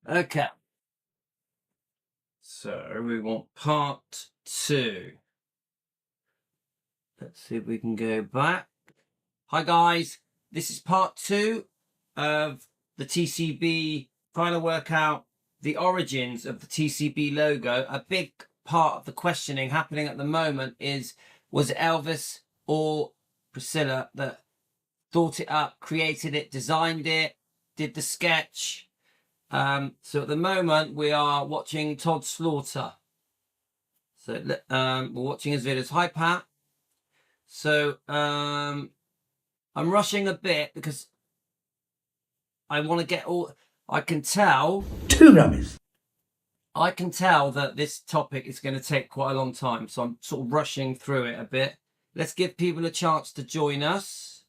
Okay. So we want part 2. Let's see if we can go back. Hi guys, this is part 2 of the TCB, trying to work out the origins of the TCB logo. A big part of the questioning happening at the moment is, was it Elvis or Priscilla that thought it up, created it, designed it, did the sketch? So at the moment we are watching Todd Slaughter. So we're watching his videos. Hi Pat. So I'm rushing a bit because I want to get all. I can tell 2 rummies. I can tell that this topic is going to take quite a long time, so I'm sort of rushing through it a bit. Let's give people a chance to join us.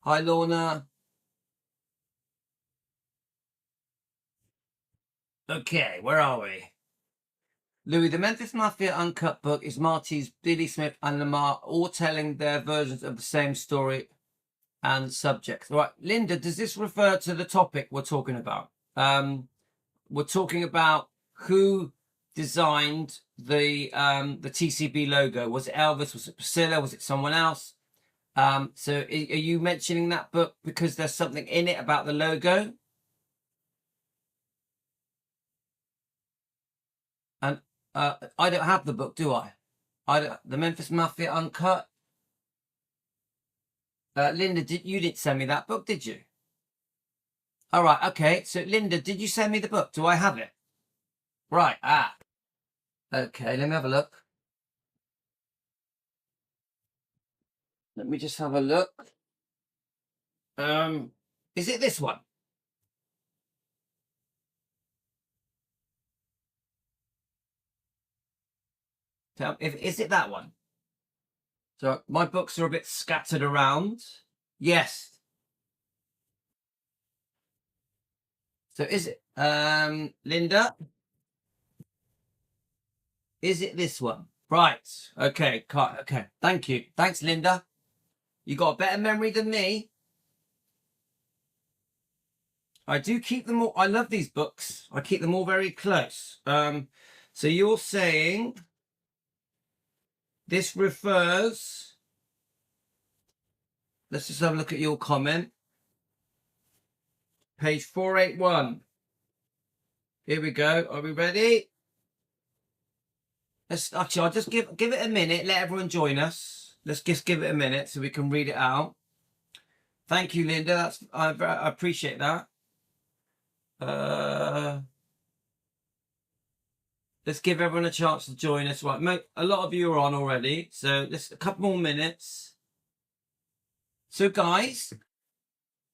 Hi Lorna. Okay, where are we? Louis, the Memphis Mafia Uncut book is Marty's, Billy Smith and Lamar all telling their versions of the same story and subject. Right, Linda, does this refer to the topic we're talking about? We're talking about who designed the TCB logo. Was it Elvis? Was it Priscilla? Was it someone else? So are you mentioning that book because there's something in it about the logo? And I don't have the book, do I? The Memphis Mafia Uncut. Linda, you didn't send me that book, did you? All right, okay. So Linda, did you send me the book? Do I have it? Right. Okay, let me have a look. Let me just have a look. Is it this one? Is it that one? So my books are a bit scattered around. Yes. So is it, Linda? Is it this one? Right. Okay. Okay. Thank you. Thanks, Linda. You got a better memory than me. I do keep them all. I love these books. I keep them all very close. So you're saying this refers. Let's just have a look at your comment. Page 481. Here we go. Are we ready? I'll just give it a minute. Let everyone join us. Let's just give it a minute so we can read it out. Thank you, Linda. I appreciate that. Let's give everyone a chance to join us. Right, a lot of you are on already, so just a couple more minutes. So, guys,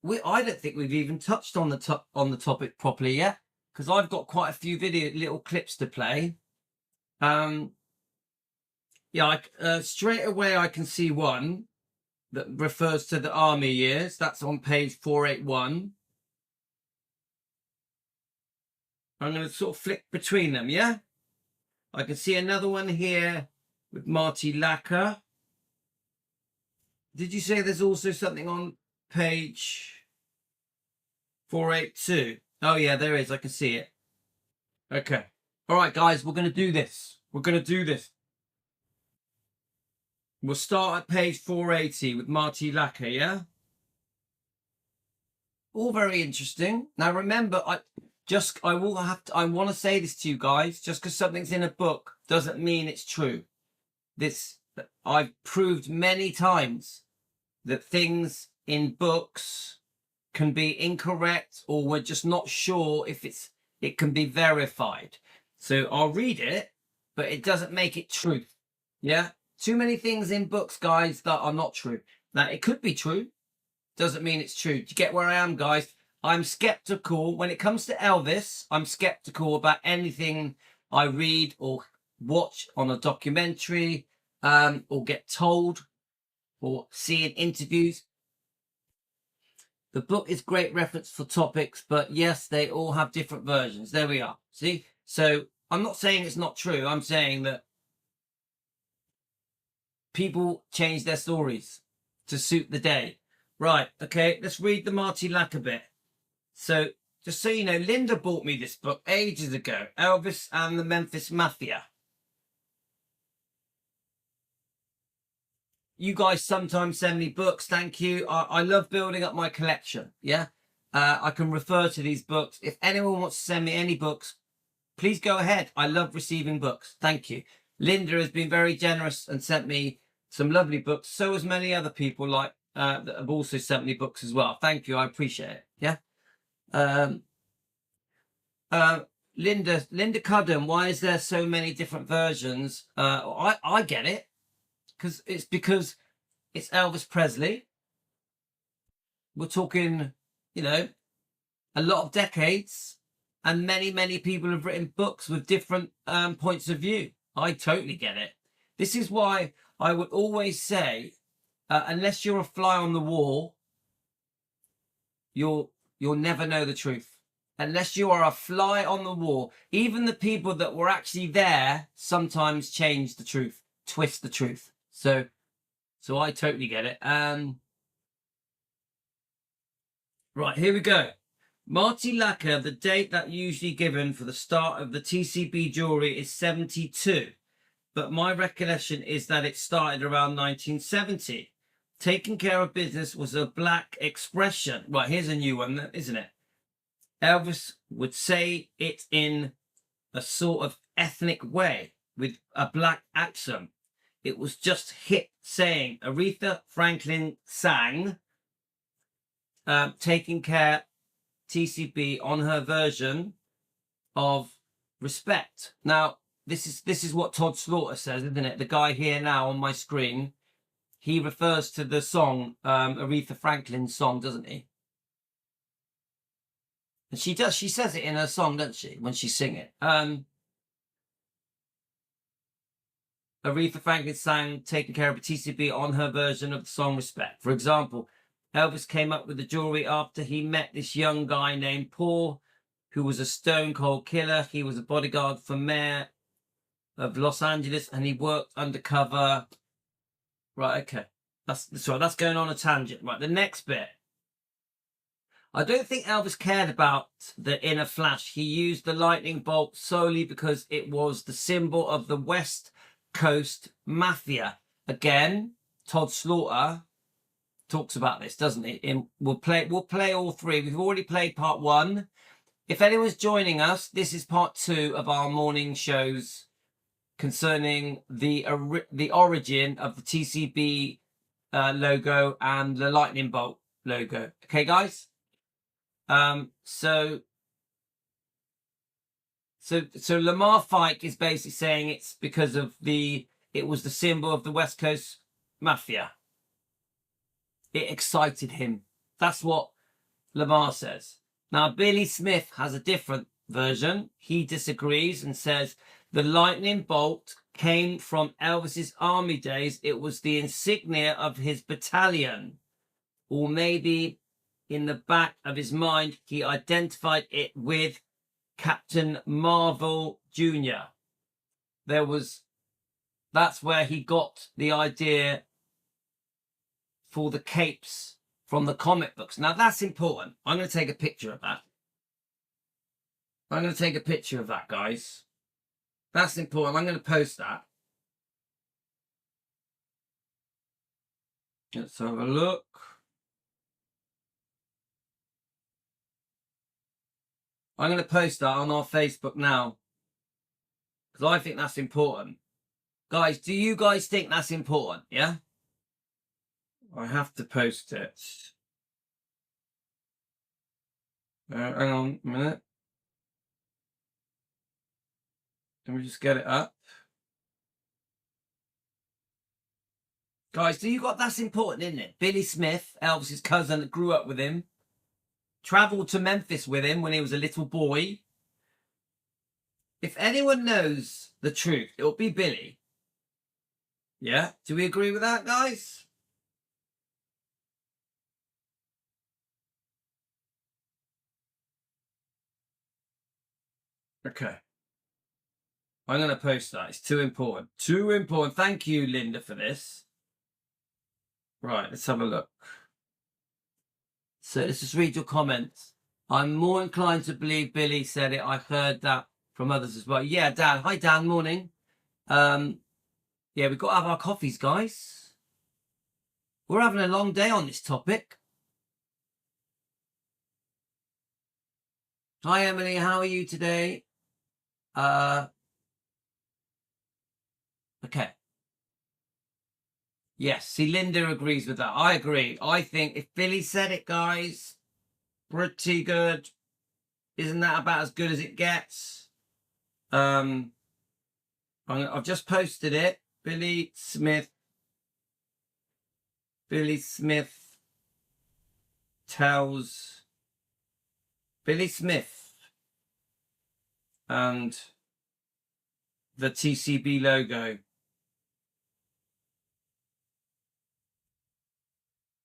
I don't think we've even touched on the topic properly yet, because I've got quite a few little clips to play. Yeah, straight away I can see one that refers to the army years. That's on page 481. I'm going to sort of flick between them, yeah? I can see another one here with Marty Lacker. Did you say there's also something on page 482? Oh, yeah, there is. I can see it. Okay. All right, guys, we're going to do this. We're going to do this. We'll start at page 480 with Marty Lacker, yeah? All very interesting. Now, remember, I want to say this to you guys. Just because something's in a book doesn't mean it's true. I've proved many times that things in books can be incorrect, or we're just not sure if it can be verified. So I'll read it, but it doesn't make it true. Yeah? Too many things in books, guys, that are not true. Now, it could be true. Doesn't mean it's true. Do you get where I am, guys? I'm skeptical. When it comes to Elvis, I'm skeptical about anything I read or watch on a documentary, or get told or see in interviews. The book is great reference for topics, but yes, they all have different versions. There we are. See? So I'm not saying it's not true. I'm saying that people change their stories to suit the day. Right. Okay. Let's read the Marty Lacker bit. So just so you know, Linda bought me this book ages ago, Elvis and the Memphis Mafia. You guys sometimes send me books. Thank you. I love building up my collection. Yeah. I can refer to these books. If anyone wants to send me any books, please go ahead. I love receiving books. Thank you. Linda has been very generous and sent me some lovely books. So has many other people that have also sent me books as well. Thank you. I appreciate it. Yeah. Linda Cudden, why is there so many different versions? I get it. Because it's Elvis Presley. We're talking, a lot of decades, and many people have written books with different points of view. I totally get it. This is why I would always say, unless you're a fly on the wall, you'll never know the truth. Unless you are a fly on the wall, even the people that were actually there sometimes change the truth, twist the truth. So I totally get it. Right, here we go. Marty Lacquer, the date that usually given for the start of the TCB jewellery is 72. But my recollection is that it started around 1970. Taking care of business was a black expression. Right, here's a new one, isn't it? Elvis would say it in a sort of ethnic way with a black accent. It was just hip saying. Aretha Franklin sang Taking Care TCB on her version of Respect. Now, this is what Todd Slaughter says, isn't it? The guy here now on my screen, he refers to the song, Aretha Franklin's song, doesn't he? And she says it in her song, doesn't she, when she sing it? Aretha Franklin sang Taking Care of a TCB on her version of the song Respect. For example, Elvis came up with the jewelry after he met this young guy named Paul, who was a stone cold killer. He was a bodyguard for mayor of Los Angeles, and he worked undercover. Right, okay. That's going on a tangent. Right, the next bit. I don't think Elvis cared about the inner flash. He used the lightning bolt solely because it was the symbol of the West Coast Mafia. Again, Todd Slaughter talks about this, doesn't he? We'll play all three. We've already played part one. If anyone's joining us, this is part two of our morning shows concerning the origin of the TCB logo and the lightning bolt logo. Okay, guys. So Lamar Fike is basically saying it's because of it was the symbol of the West Coast Mafia. It excited him. That's what Lamar says. Now, Billy Smith has a different version. He disagrees and says the lightning bolt came from Elvis's army days. It was the insignia of his battalion. Or maybe in the back of his mind, he identified it with Captain Marvel Jr. That's where he got the idea for the capes from the comic books. Now that's important. I'm going to take a picture of that. I'm going to take a picture of that, guys. That's important. I'm going to post that. Let's have a look. I'm going to post that on our Facebook now, because I think that's important. Guys, do you guys think that's important? Yeah? I have to post it. Hang on a minute. Let me just get it up. Guys, that's important, isn't it? Billy Smith, Elvis's cousin that grew up with him, travelled to Memphis with him when he was a little boy. If anyone knows the truth, it'll be Billy. Yeah? Do we agree with that, guys? Okay. I'm going to post that. It's too important. Too important. Thank you, Linda, for this. Right, let's have a look. So let's just read your comments. I'm more inclined to believe Billy said it. I heard that from others as well. Yeah, Dan. Hi, Dan. Morning. Yeah, we've got to have our coffees, guys. We're having a long day on this topic. Hi, Emily. How are you today? Okay. Yes, see, Linda agrees with that. I agree. I think if Billy said it, guys, pretty good. Isn't that about as good as it gets? I've just posted it. Billy Smith tells Billy Smith and the TCB logo.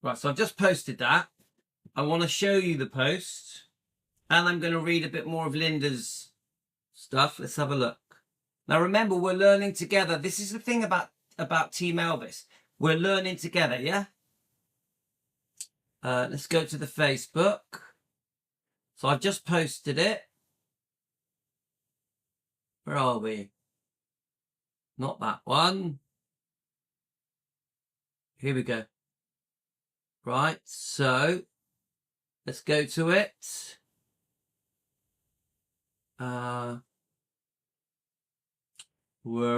Right, so I've just posted that. I want to show you the post, and I'm going to read a bit more of Linda's stuff. Let's have a look. Now, remember, we're learning together. This is the thing about Team Elvis. We're learning together, yeah? Let's go to the Facebook. So I've just posted it. Where are we? Not that one. Here we go. Right, so let's go to it. Where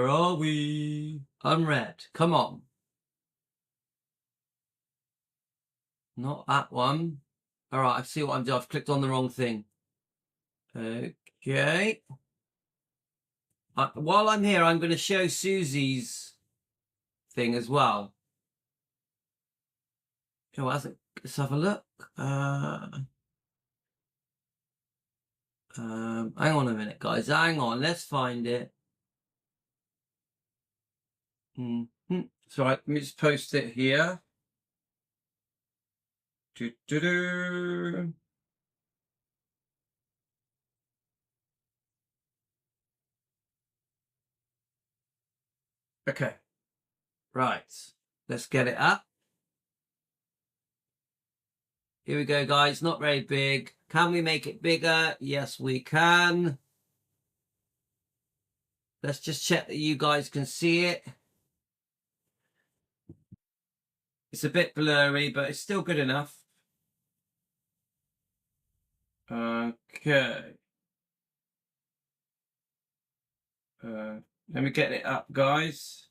are we? Unread. Come on. Not that one. All right, I see what I'm doing. I've clicked on the wrong thing. Okay. While I'm here, I'm going to show Susie's thing as well. Oh, let's have a look. Hang on a minute, guys. Hang on. Let's find it. So let me just post it here. Okay. Right. Let's get it up. Here we go, guys. Not very big. Can we make it bigger? Yes, we can. Let's just check that you guys can see it. It's a bit blurry, but it's still good enough. Okay. Let me get it up, guys.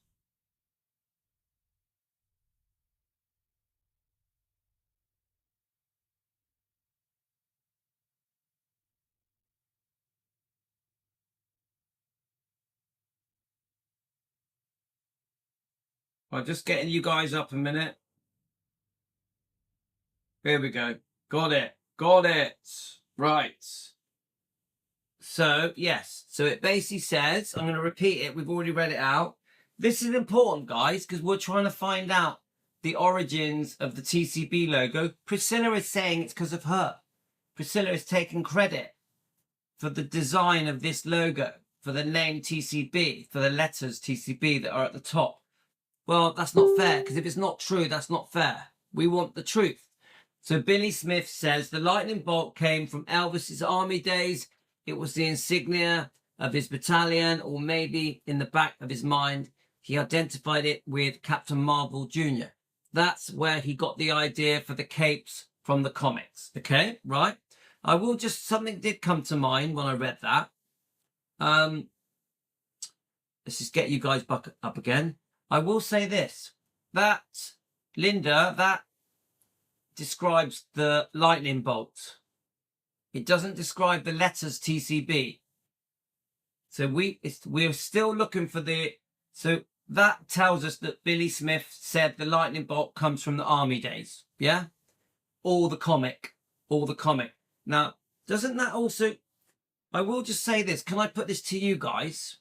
I'm just getting you guys up a minute. Here we go. Got it. Got it. Right. So, yes. So it basically says, I'm going to repeat it. We've already read it out. This is important, guys, because we're trying to find out the origins of the TCB logo. Priscilla is saying it's because of her. Priscilla is taking credit for the design of this logo, for the name TCB, for the letters TCB that are at the top. Well, that's not fair, because if it's not true, that's not fair. We want the truth. So Billy Smith says the lightning bolt came from Elvis's army days. It was the insignia of his battalion, or maybe in the back of his mind, he identified it with Captain Marvel Jr. That's where he got the idea for the capes from the comics. Okay, right? I will just, something did come to mind when I read that. Let's just get you guys back up again. I will say this, that Linda, that describes the lightning bolt. It doesn't describe the letters TCB. So we're still looking for so that tells us that Billy Smith said the lightning bolt comes from the army days. Yeah? Or the comic. Now, doesn't that also, I will just say this, can I put this to you guys?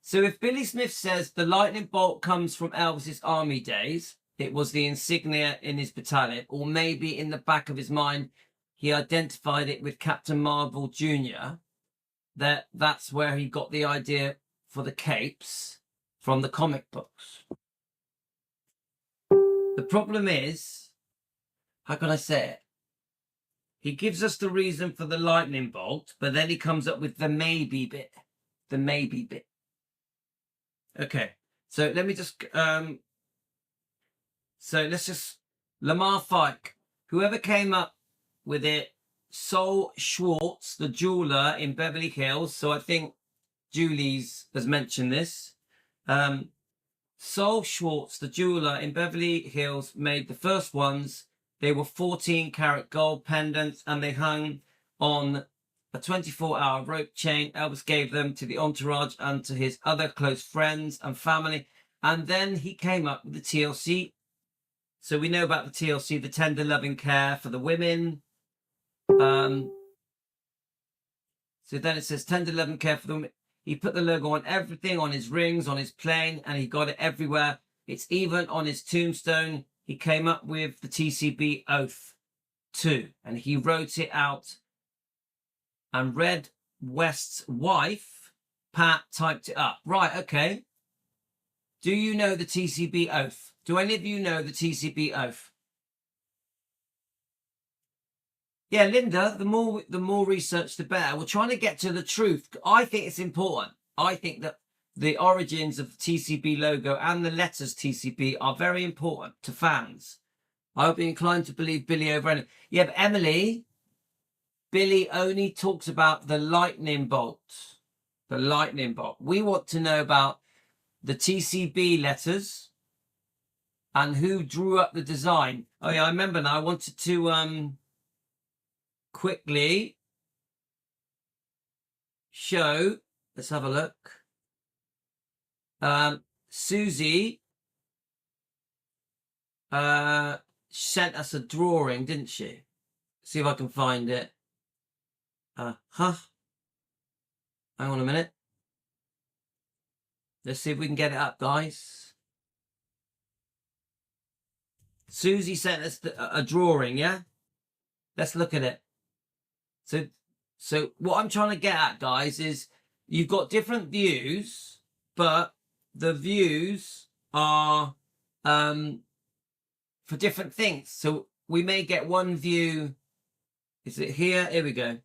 So if Billy Smith says the lightning bolt comes from Elvis's army days, it was the insignia in his battalion, or maybe in the back of his mind, he identified it with Captain Marvel Jr., that's where he got the idea for the capes from the comic books. The problem is, how can I say it? he gives us the reason for the lightning bolt, but then he comes up with the maybe bit. The maybe bit. Okay, so let me just so let's just Lamar Fike, whoever came up with it, Sol Schwartz, the jeweler in Beverly Hills. So I think Julie's has mentioned this. Sol Schwartz, the jeweler in Beverly Hills, made the first ones. They were 14-karat gold pendants, and they hung on a 24-hour rope chain. Elvis gave them to the entourage and to his other close friends and family. And then he came up with the TLC. So we know about the TLC, the tender loving care for the women. So then it says tender loving care for the women. He put the logo on everything, on his rings, on his plane, and he got it everywhere. It's even on his tombstone. He came up with the TCB oath too, and he wrote it out. And Red West's wife, Pat, typed it up. Right, okay. Do you know the TCB oath? Do any of you know the TCB oath? Yeah, Linda, the more research, the better. We're trying to get to the truth. I think it's important. I think that the origins of the TCB logo and the letters TCB are very important to fans. I would be inclined to believe Billy over anything. Yeah, but Emily, Billy only talks about the lightning bolt. The lightning bolt. We want to know about the TCB letters and who drew up the design. Oh yeah, I remember now. I wanted to quickly show. Let's have a look. Susie sent us a drawing, didn't she? See if I can find it. Hang on a minute. Let's see if we can get it up, guys. Susie sent us a drawing, yeah? Let's look at it. So what I'm trying to get at, guys, is you've got different views, but the views are for different things. So we may get one view. Is it here? Here we go.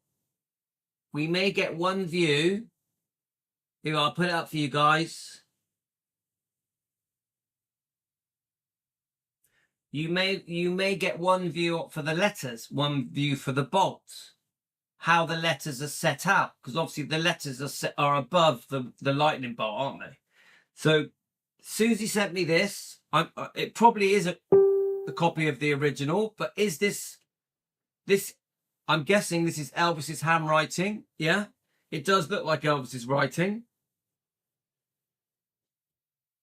We may get one view. Here, I'll put it up for you guys. You may get one view for the letters, one view for the bolts, how the letters are set out, because obviously the letters are above the lightning bolt, aren't they? So Susie sent me this. It probably is a copy of the original, but is this? I'm guessing this is Elvis's handwriting. Yeah, it does look like Elvis's writing.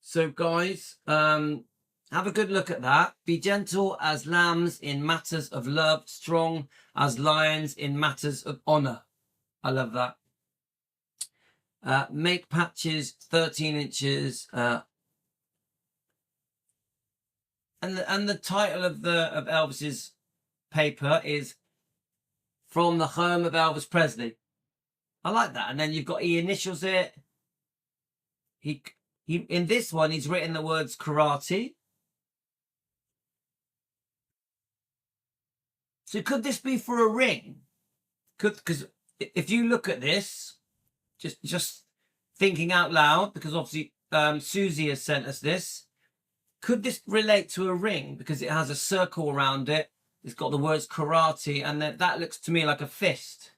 So guys, have a good look at that. Be gentle as lambs in matters of love, strong as lions in matters of honor. I love that. Make patches 13 inches. And the title of Elvis's paper is From the Home of Elvis Presley. I like that. And then you've got, he initials it. He in this one, he's written the words karate. So could this be for a ring? Because if you look at this, just thinking out loud, because obviously Susie has sent us this. Could this relate to a ring? Because it has a circle around it. It's got the words karate, and that looks to me like a fist.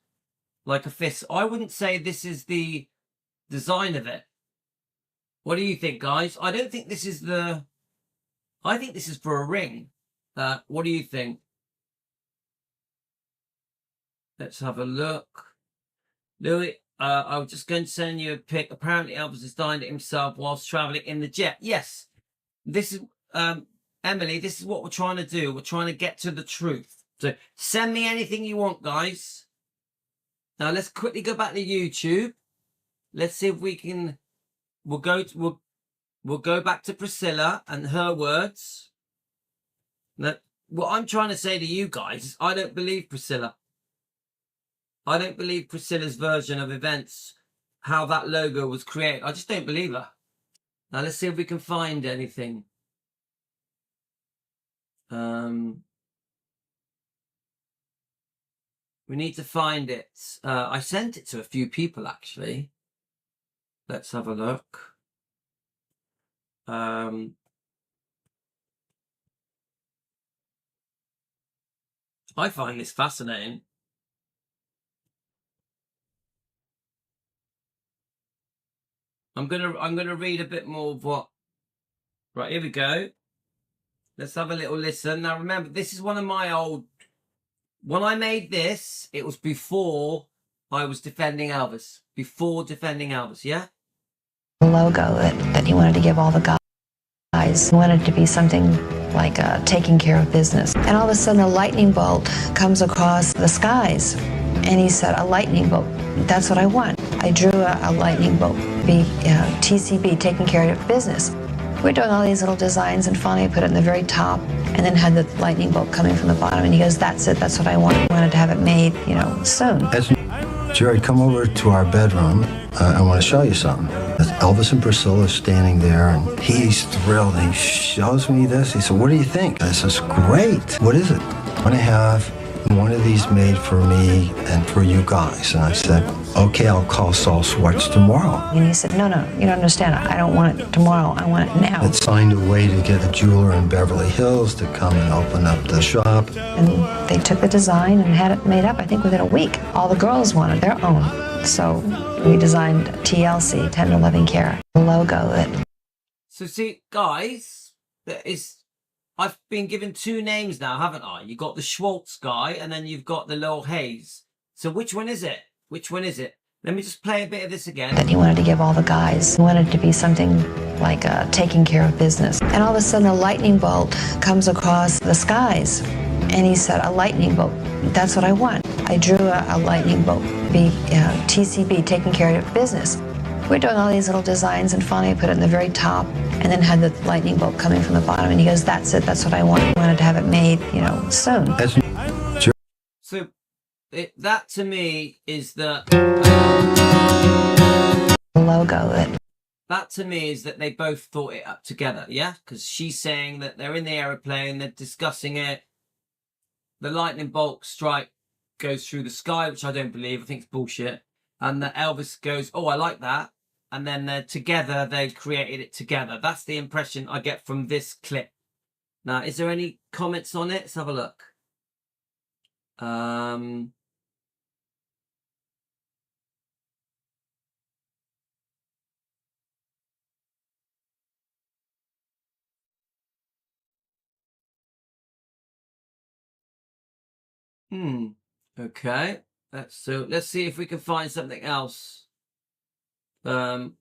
Like a fist. I wouldn't say this is the design of it. What do you think, guys? I don't think this is I think this is for a ring. What do you think? Let's have a look. Louis, I was just going to send you a pic. Apparently Elvis designed it himself whilst travelling in the jet. Yes. This is, Emily, this is what we're trying to do. We're trying to get to the truth. So send me anything you want, guys. Now let's quickly go back to YouTube. Let's see if we can, we'll go back to Priscilla and her words. Now, what I'm trying to say to you guys is I don't believe Priscilla. I don't believe Priscilla's version of events, how that logo was created. I just don't believe her. Now let's see if we can find anything. We need to find it. I sent it to a few people, actually. Let's have a look. I find this fascinating. I'm gonna read a bit more of what. Right, here we go. Let's have a little listen. Now remember, this is one of my old. When I made this, it was before I was defending Elvis. Before defending Elvis, yeah? Logo that he wanted to give all the guys. He wanted it to be something like taking care of business. And all of a sudden a lightning bolt comes across the skies. And he said, a lightning bolt, that's what I want. I drew a lightning bolt, be TCB, taking care of business. We're doing all these little designs, and finally I put it in the very top and then had the lightning bolt coming from the bottom. And he goes, that's it, that's what I want. I wanted to have it made, you know, soon. Jerry, come over to our bedroom. I want to show you something. Elvis and Priscilla standing there, and he's thrilled. And he shows me this. He said, what do you think? I says, great. What is it? I want to have one of these made for me and for you guys. And I said, okay, I'll call Saul Schwartz tomorrow. And he said, no, you don't understand. I don't want it tomorrow. I want it now. It signed away to get a jeweler in Beverly Hills to come and open up the shop. And they took the design and had it made up, I think, within a week. All the girls wanted their own. So we designed TLC, Tender Loving Care, logo. So see, guys, I've been given two names now, haven't I? You got the Schwartz guy, and then you've got the Lil Hayes. So which one is it? Which one is it? Let me just play a bit of this again. And he wanted to give all the guys. He wanted it to be something like taking care of business. And all of a sudden a lightning bolt comes across the skies. And he said, a lightning bolt, that's what I want. I drew a lightning bolt, be TCB, taking care of business. We're doing all these little designs, and finally I put it in the very top and then had the lightning bolt coming from the bottom. And he goes, that's it, that's what I want. I wanted to have it made, you know, soon. So that to me is the logo. That to me is that they both thought it up together, yeah? Because she's saying that they're in the aeroplane, they're discussing it. The lightning bolt strike goes through the sky, which I don't believe. I think it's bullshit. And that Elvis goes, oh, I like that. And then they're together, they created it together. That's the impression I get from this clip. Now, is there any comments on it? Let's have a look. Okay. Let's see if we can find something else that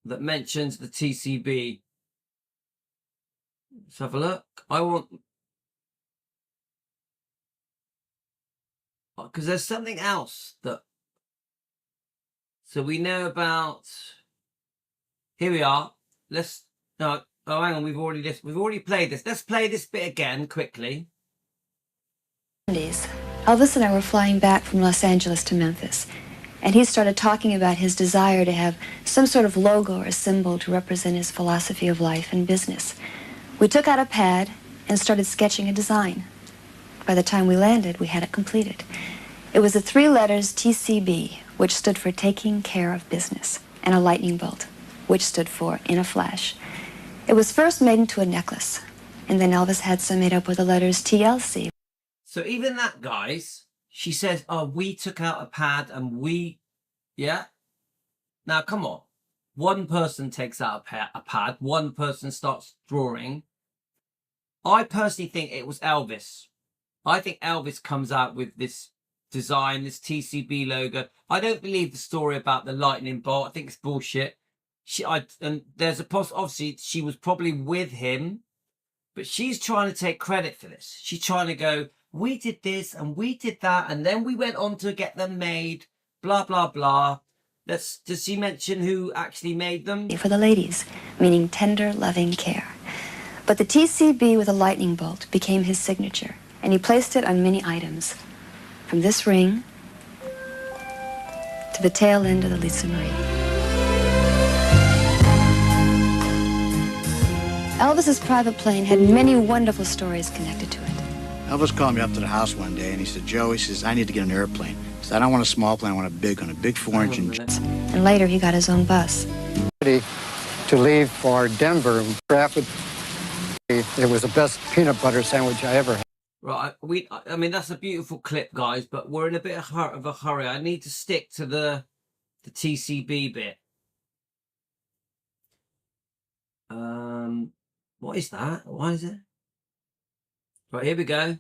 mentions the TCB. Let's have a look. Because there's something else that. So we know about. Here we are. No. Oh, hang on. We've already played this. Let's play this bit again quickly. Elvis and I were flying back from Los Angeles to Memphis, and he started talking about his desire to have some sort of logo or symbol to represent his philosophy of life and business. We took out a pad and started sketching a design. By the time we landed, we had it completed. It was the 3 letters TCB, which stood for Taking Care of Business, and a lightning bolt, which stood for In a Flash. It was first made into a necklace, and then Elvis had some made up with the letters TLC. So even that, guys, she says, oh, we took out a pad and yeah? Now, come on. One person takes out a pad. One person starts drawing. I personally think it was Elvis. I think Elvis comes out with this design, this TCB logo. I don't believe the story about the lightning bolt. I think it's bullshit. And there's obviously she was probably with him, but she's trying to take credit for this. She's trying to go, we did this and we did that, and then we went on to get them made, blah, blah, blah. Does she mention who actually made them? For the ladies, meaning tender, loving care. But the TCB with a lightning bolt became his signature, and he placed it on many items, from this ring to the tail end of the Lisa Marie. Elvis's private plane had many wonderful stories connected to it. Elvis called me up to the house one day and he said, Joe, he says, I need to get an airplane. He said, I don't want a small plane, I want a big one, a big 4-inch. And later he got his own bus. To leave for Denver, traffic. It was the best peanut butter sandwich I ever had. Right, I mean, that's a beautiful clip, guys, but we're in a bit of a hurry. I need to stick to the TCB bit. What is that? Why is it? Right, here we go.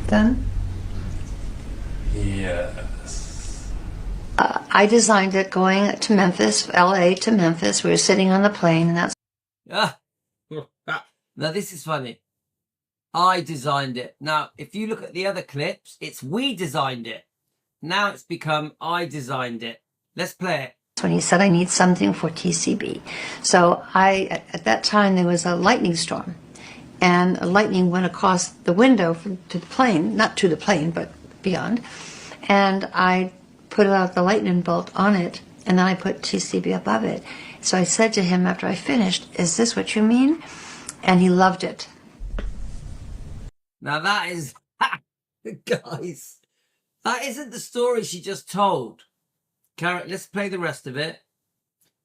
Done? Yes. I designed it going to Memphis, LA to Memphis. We were sitting on the plane, and that's... Now, this is funny. I designed it. Now, if you look at the other clips, it's we designed it. Now it's become I designed it. Let's play it. when he said, I need something for TCB. So at that time, there was a lightning storm. And lightning went across the window to the plane, not to the plane, but beyond. And I put out the lightning bolt on it, and then I put TCB above it. So I said to him after I finished, is this what you mean? And he loved it. Now that is, guys, that isn't the story she just told. Karen, let's play the rest of it.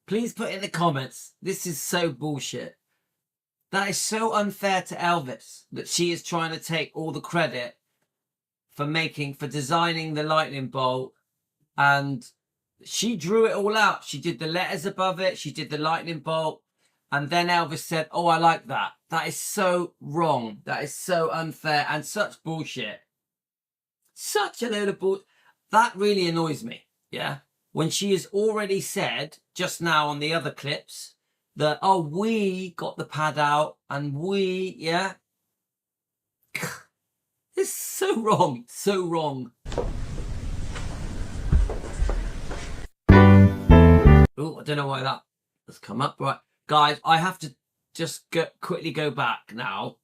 Please put in the comments. This is so bullshit. That is so unfair to Elvis that she is trying to take all the credit for designing the lightning bolt, and she drew it all out. She did the letters above it. She did the lightning bolt. And then Elvis said, oh, I like that. That is so wrong. That is so unfair and such bullshit. Such a load of bullshit. That really annoys me. Yeah. When she has already said just now on the other clips that, oh, we got the pad out and we, yeah. It's so wrong. So wrong. Oh, I don't know why that has come up. Right. Guys, I have to just quickly go back now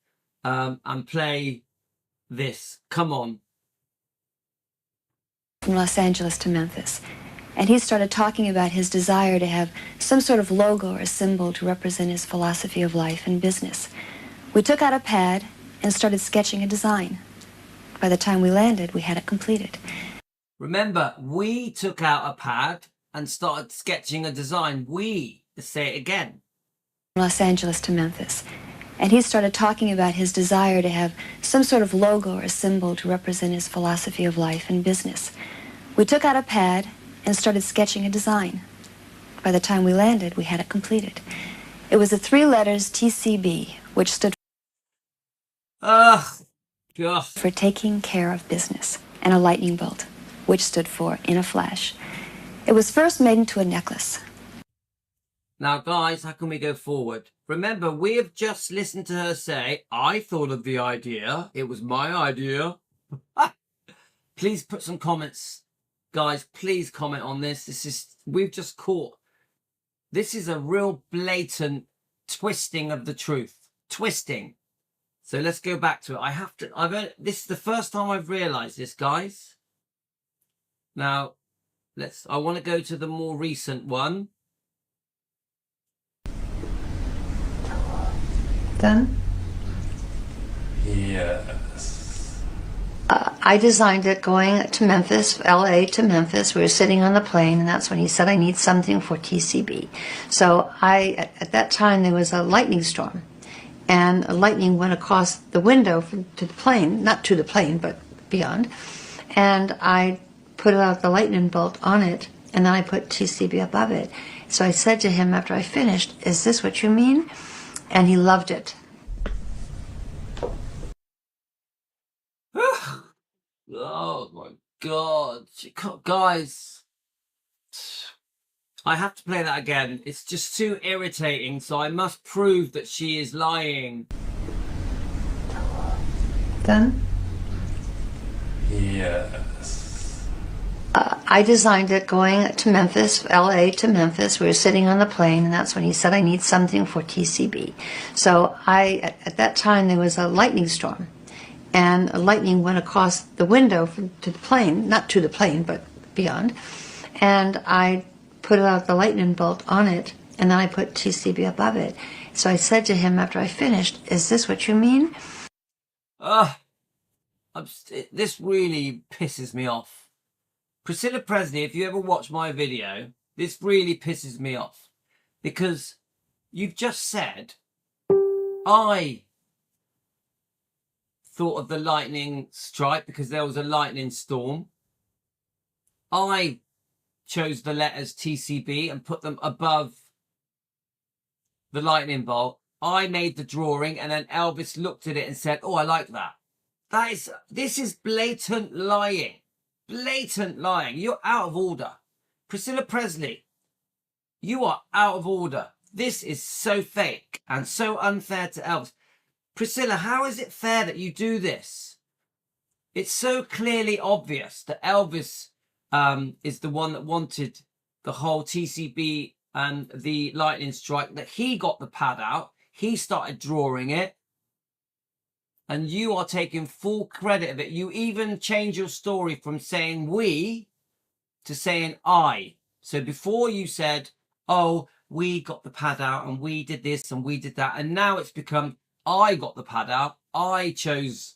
and play this. Come on. From Los Angeles to Memphis. And he started talking about his desire to have some sort of logo or symbol to represent his philosophy of life and business. We took out a pad and started sketching a design. By the time we landed, we had it completed. Remember, we took out a pad and started sketching a design. We, let's say it again. Los Angeles to Memphis. And he started talking about his desire to have some sort of logo or symbol to represent his philosophy of life and business. We took out a pad and started sketching a design. By the time we landed, we had it completed. It was the 3 letters TCB, which stood for taking care of business, and a lightning bolt, which stood for in a flash. It was first made into a necklace. Now, guys, how can we go forward? Remember, we have just listened to her say, I thought of the idea. It was my idea. Please put some comments. Guys, please comment on this. We've just caught. This is a real blatant twisting of the truth. Twisting. So let's go back to it. This is the first time I've realized this, guys. Now, I want to go to the more recent one. Done? Yes. I designed it going to Memphis, LA to Memphis. We were sitting on the plane, and that's when he said, I need something for TCB. So at that time, there was a lightning storm. And lightning went across the window to the plane, not to the plane, but beyond. And I put out the lightning bolt on it, and then I put TCB above it. So I said to him after I finished, is this what you mean? And he loved it. Oh my God. Guys, I have to play that again. It's just too irritating, so I must prove that she is lying. Done? Yes. I designed it going to Memphis, LA to Memphis. We were sitting on the plane, and that's when he said, I need something for TCB. So at that time, there was a lightning storm. And lightning went across the window to the plane, not to the plane, but beyond. And I put out the lightning bolt on it, And then I put TCB above it. So I said to him after I finished, "Is this what you mean?" This really pisses me off. Priscilla Presley, if you ever watch my video, this really pisses me off. Because you've just said, I thought of the lightning strike because there was a lightning storm. I chose the letters TCB and put them above the lightning bolt. I made the drawing and then Elvis looked at it and said, "Oh, I like that." This is blatant lying. Blatant lying. You're out of order. Priscilla Presley, you are out of order. This is so fake and so unfair to Elvis. Priscilla, how is it fair that you do this? It's so clearly obvious that Elvis is the one that wanted the whole TCB and the lightning strike, that he got the pad out. He started drawing it. And you are taking full credit of it. You even change your story from saying we to saying I. So before you said, "Oh, we got the pad out and we did this and we did that." And now it's become, I got the pad out. I chose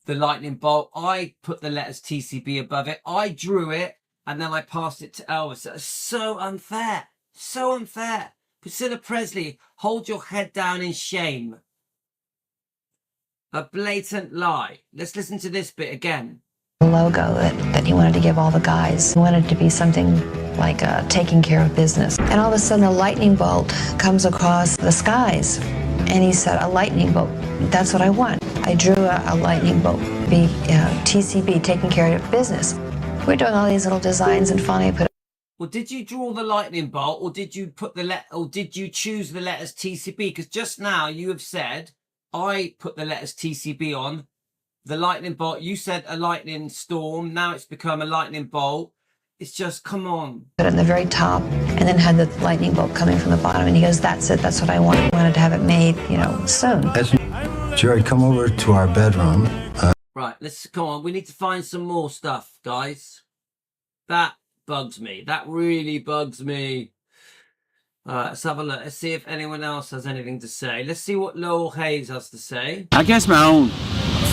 the lightning bolt. I put the letters TCB above it. I drew it and then I passed it to Elvis. That's so unfair. So unfair. Priscilla Presley, hold your head down in shame. A blatant lie. Let's listen to this bit again. The logo that he wanted to give all the guys. He wanted it to be something like taking care of business. And all of a sudden a lightning bolt comes across the skies. And he said, "A lightning bolt, that's what I want." I drew a lightning bolt, be TCB, taking care of business. We're doing all these little designs and finally I put. Well, did you draw the lightning bolt or did you put or did you choose the letters TCB? Because just now you have said, I put the letters TCB on the lightning bolt. You said a lightning storm. Now it's become a lightning bolt. It's just, come on. Put it on the very top and then had the lightning bolt coming from the bottom. And he goes, "That's it. That's what I wanted. I wanted to have it made, soon." Jerry, come over to our bedroom. Right, let's come on. We need to find some more stuff, guys. That bugs me. That really bugs me. Let's have a look. Let's see if anyone else has anything to say. Let's see what Lowell Hayes has to say. I guess my own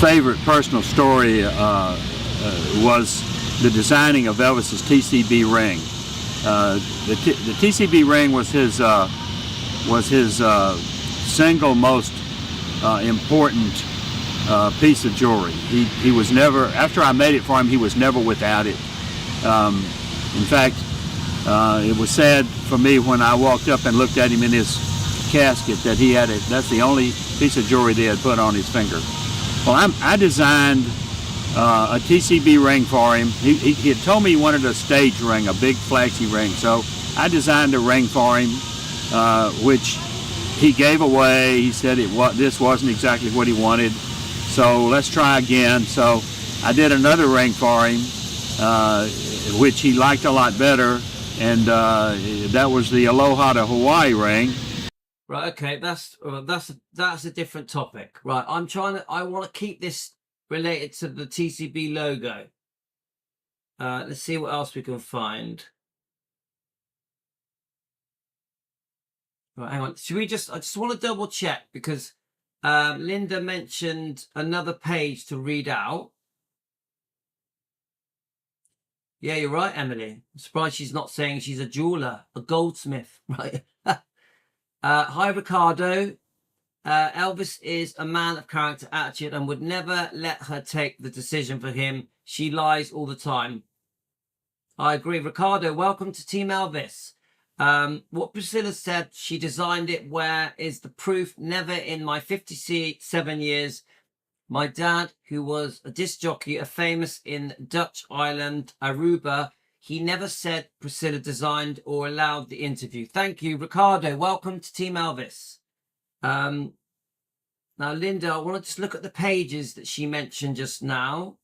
favorite personal story was the designing of Elvis's TCB ring. The TCB ring was his single most important piece of jewelry. He was never, after I made it for him, he was never without it. In fact, it was sad for me when I walked up and looked at him in his casket that he had it. That's the only piece of jewelry they had put on his finger. Well, I designed a TCB ring for him. He had told me he wanted a stage ring, a big flashy ring. So I designed a ring for him, which he gave away. He said this wasn't exactly what he wanted. So let's try again. So I did another ring for him, which he liked a lot better. And that was the Aloha to Hawaii ring. Right, okay, that's a different topic. Right, I want to keep this related to the TCB logo. Let's see what else we can find. Right, hang on. I just want to double check because Linda mentioned another page to read out. Yeah, you're right, Emily. I'm surprised she's not saying she's a jeweler, a goldsmith, right? Hi, Ricardo. Elvis is a man of character, attitude, and would never let her take the decision for him. She lies all the time. I agree. Ricardo, welcome to Team Elvis. What Priscilla said, she designed it. Where is the proof? Never in my 57 years. My dad, who was a disc jockey, famous in Dutch island, Aruba, he never said Priscilla designed or allowed the interview. Thank you, Ricardo. Welcome to Team Elvis. Now, Linda, I want to just look at the pages that she mentioned just now.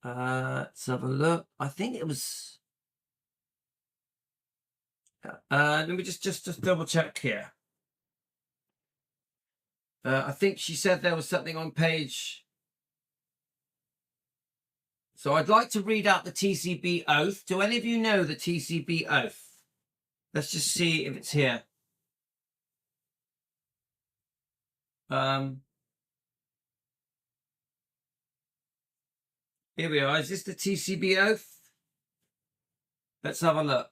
Let's have a look. I think it was... let me just double check here. I think she said there was something on page... So I'd like to read out the TCB oath. Do any of you know the TCB oath? Let's just see if it's here. Here we are. Is this the TCB oath? Let's have a look.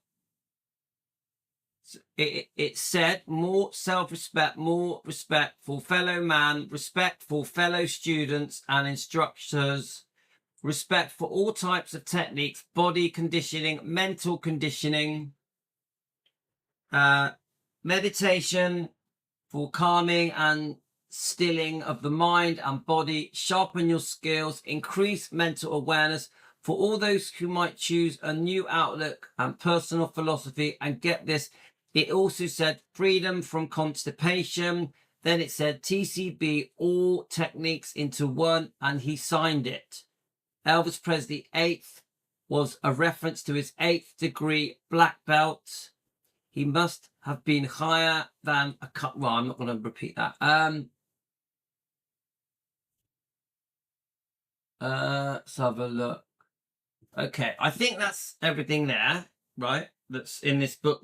It said more self-respect, more respect for fellow man, respect for fellow students and instructors, respect for all types of techniques, body conditioning, mental conditioning, meditation for calming and stilling of the mind and body, sharpen your skills, increase mental awareness for all those who might choose a new outlook and personal philosophy. And get this, it also said freedom from constipation. Then it said TCB, all techniques into one, and he signed it. Elvis Presley 8th was a reference to his 8th degree black belt. He must have been higher than a cut. Well, I'm not going to repeat that. Let's have a look. Okay, I think that's everything there, right? That's in this book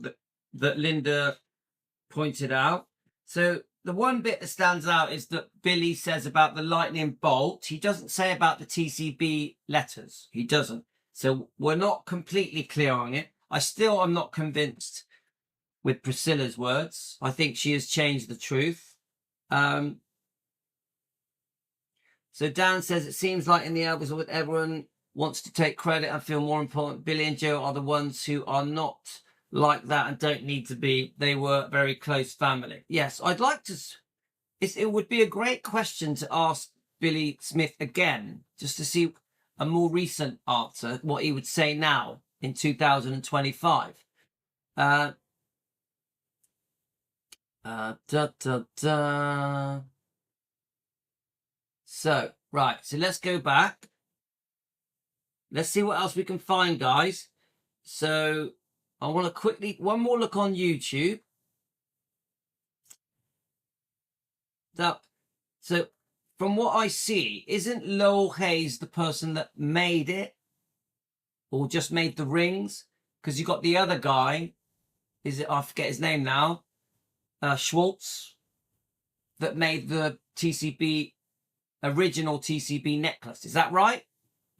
that Linda pointed out. So the one bit that stands out is that Billy says about the lightning bolt. He doesn't say about the TCB letters. He doesn't. So we're not completely clear on it. I still am not convinced with Priscilla's words. I think she has changed the truth. So Dan says, it seems like in the Elvis world, everyone wants to take credit and feel more important. Billy and Joe are the ones who are not like that and don't need to be. They were very close family. Yes, I'd like to. It would be a great question to ask Billy Smith again, just to see a more recent answer, what he would say now in 2025. So, right. So let's go back. Let's see what else we can find, guys. So I want to quickly, one more look on YouTube. So from what I see, isn't Lowell Hayes the person that made it? Or just made the rings? Because you got the other guy, I forget his name now, Schwartz, that made the original TCB necklace. Is that right?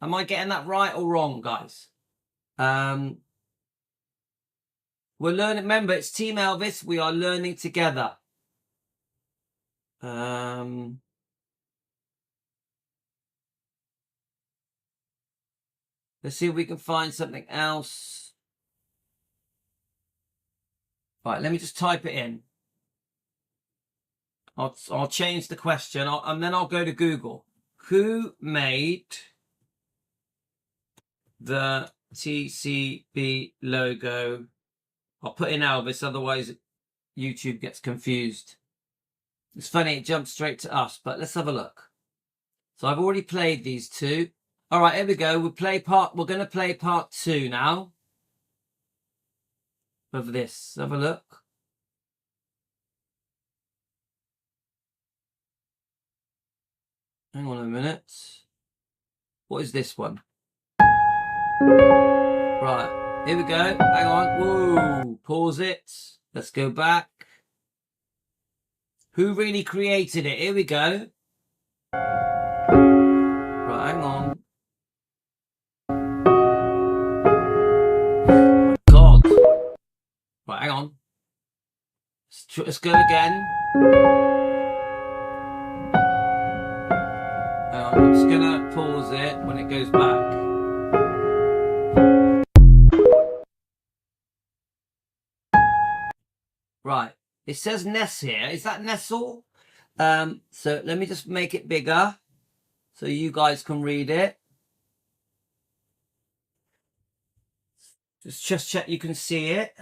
Am I getting that right or wrong, guys? We're learning. Remember, it's Team Elvis. We are learning together. Let's see if we can find something else. Right, let me just type it in. I'll change the question, and then I'll go to Google. Who made the TCB logo? I'll put in Elvis, otherwise YouTube gets confused. It's funny, it jumps straight to us, but let's have a look. So I've already played these two. All right, here we go. We're going to play part 2 now of this. Have a look. Hang on a minute. What is this one? Right, here we go. Hang on. Whoa, pause it. Let's go back. Who really created it? Here we go. Right, hang on. Oh, God. Right, hang on. Let's go again. I'm just going to pause it when it goes back. Right. It says Ness here. Is that Nestle? So let me just make it bigger so you guys can read it. Just check you can see it.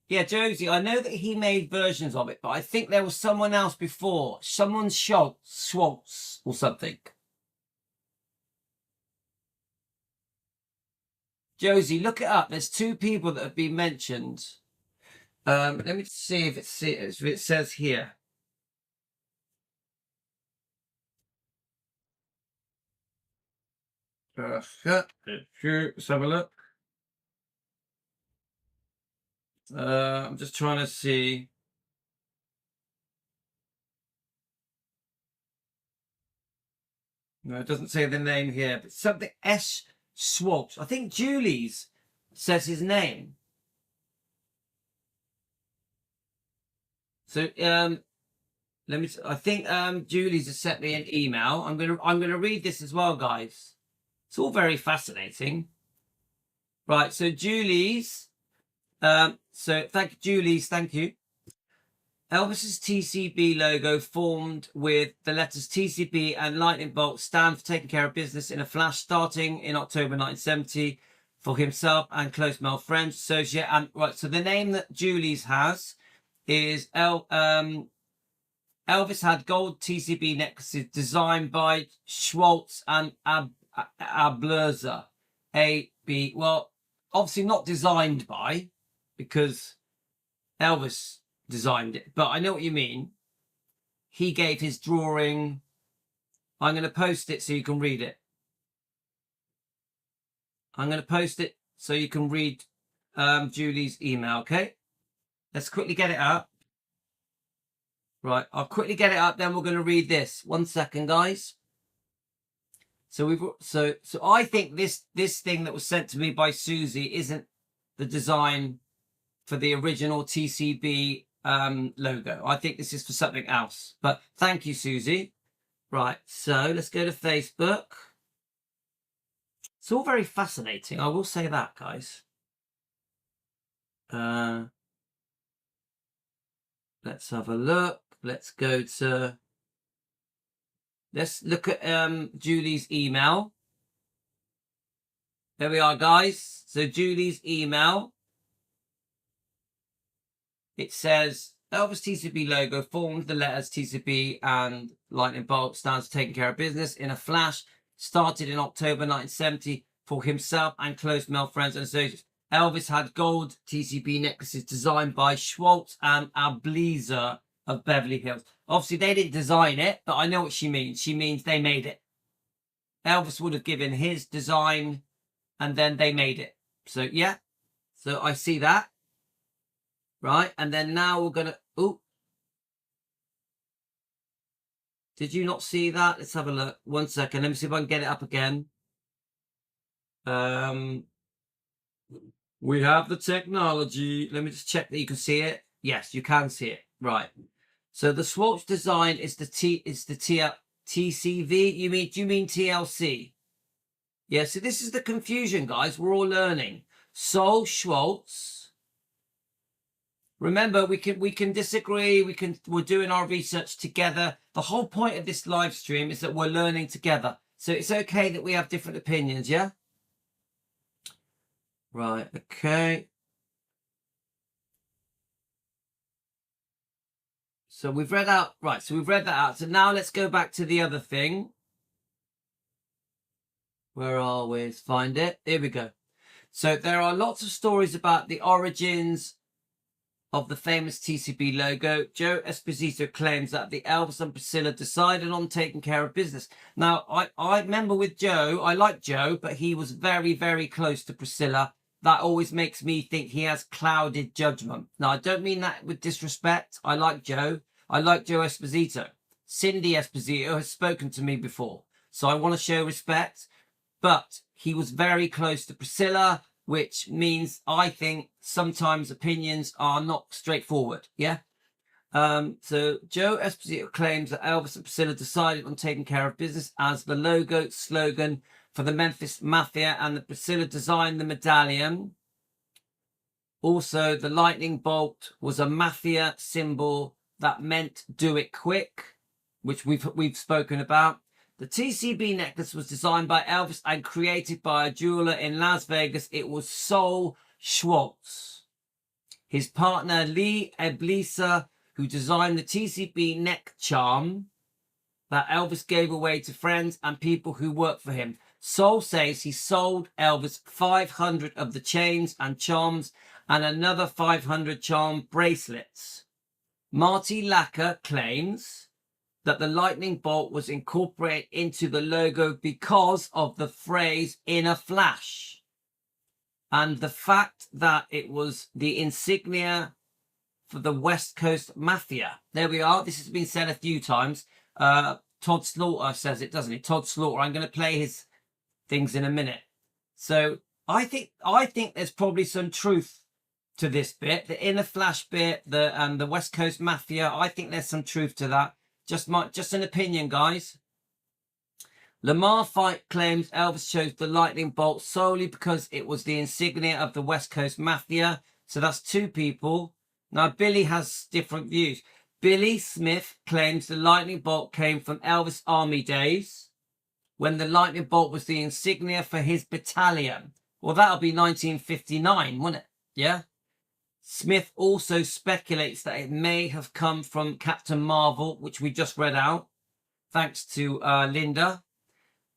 Yeah, Josie, I know that he made versions of it, but I think there was someone else before. Someone Schwartz or something. Josie, look it up. There's 2 people that have been mentioned. Let me see if it says here. Let's have a look. I'm just trying to see. No, it doesn't say the name here, but something S. Schwartz. I think Julie's says his name. So let me. I think Julie's has sent me an email. I'm gonna read this as well, guys. It's all very fascinating. Right. So Julie's. So thank you, Julie's. Thank you. Elvis's TCB logo, formed with the letters TCB and lightning bolt, stand for taking care of business in a flash, starting in October 1970 for himself and close male friends, associate. And right, so the name that Julie's has is Elvis had gold TCB necklaces designed by Schwartz and Ablerzer. A.B. Well, obviously not designed by, because Elvis designed it, but I know what you mean. He gave his drawing. I'm going to post it so you can read it. I'm going to post it so you can read Julie's email, okay? Let's quickly get it up. Right, I'll quickly get it up, then we're going to read this. 1 second, guys. So I think this thing that was sent to me by Susie isn't the design for the original TCB logo. I think this is for something else. But thank you, Susie. Right, so let's go to Facebook. It's all very fascinating. I will say that, guys. Let's have a look. Let's look at Julie's email. There we are, guys. So Julie's email. It says, Elvis TCB logo, formed the letters TCB and lightning bolt, stands for taking care of business in a flash, started in October 1970 for himself and close male friends and associates. Elvis had gold TCB necklaces designed by Schwartz and Ablerzer of Beverly Hills. Obviously, they didn't design it, but I know what she means. She means they made it. Elvis would have given his design, and then they made it. So, yeah. So, I see that. Right, and then now we're going to... Oh. Did you not see that? Let's have a look. 1 second. Let me see if I can get it up again. We have the technology. Let me just check that you can see it. Yes, you can see it. Right. So the Schwartz design is the TCV. Do you mean TLC? Yeah, so this is the confusion, guys. We're all learning. So Schwartz. Remember, we can disagree. We're doing our research together. The whole point of this live stream is that we're learning together. So it's okay that we have different opinions, yeah? Right, okay. So we've read out, right, so we've read that out. So now let's go back to the other thing. Where are we? Let's find it. Here we go. So there are lots of stories about the origins of the famous TCB logo. Joe Esposito claims that the Elvis and Priscilla decided on taking care of business. Now, I remember with Joe, I like Joe, but he was very, very close to Priscilla. That always makes me think he has clouded judgment. Now, I don't mean that with disrespect. I like Joe. I like Joe Esposito. Cindy Esposito has spoken to me before, so I want to show respect. But he was very close to Priscilla, which means I think sometimes opinions are not straightforward. Yeah. So Joe Esposito claims that Elvis and Priscilla decided on taking care of business as the logo slogan for the Memphis Mafia, and that Priscilla designed the medallion. Also, the lightning bolt was a mafia symbol that meant do it quick, which we've spoken about. The TCB necklace was designed by Elvis and created by a jeweler in Las Vegas. It was Sol Schwartz. His partner, Lee Eblisa, who designed the TCB neck charm that Elvis gave away to friends and people who worked for him. Sol says he sold Elvis 500 of the chains and charms and another 500 charm bracelets. Marty Lacker claims that the lightning bolt was incorporated into the logo because of the phrase "in a flash," and the fact that it was the insignia for the West Coast Mafia. There we are. This has been said a few times. Todd Slaughter says it, doesn't it? Todd Slaughter. I'm going to play his things in a minute. So I think there's probably some truth to this bit, the inner flash bit, the West Coast Mafia. I think there's some truth to that. Just an opinion, guys. Lamar Fight claims Elvis chose the lightning bolt solely because it was the insignia of the West Coast Mafia. So that's two people. Now, Billy has different views. Billy Smith claims the lightning bolt came from Elvis Army days, when the lightning bolt was the insignia for his battalion. Well, that'll be 1959, won't it? Yeah? Smith also speculates that it may have come from Captain Marvel, which we just read out, thanks to Linda.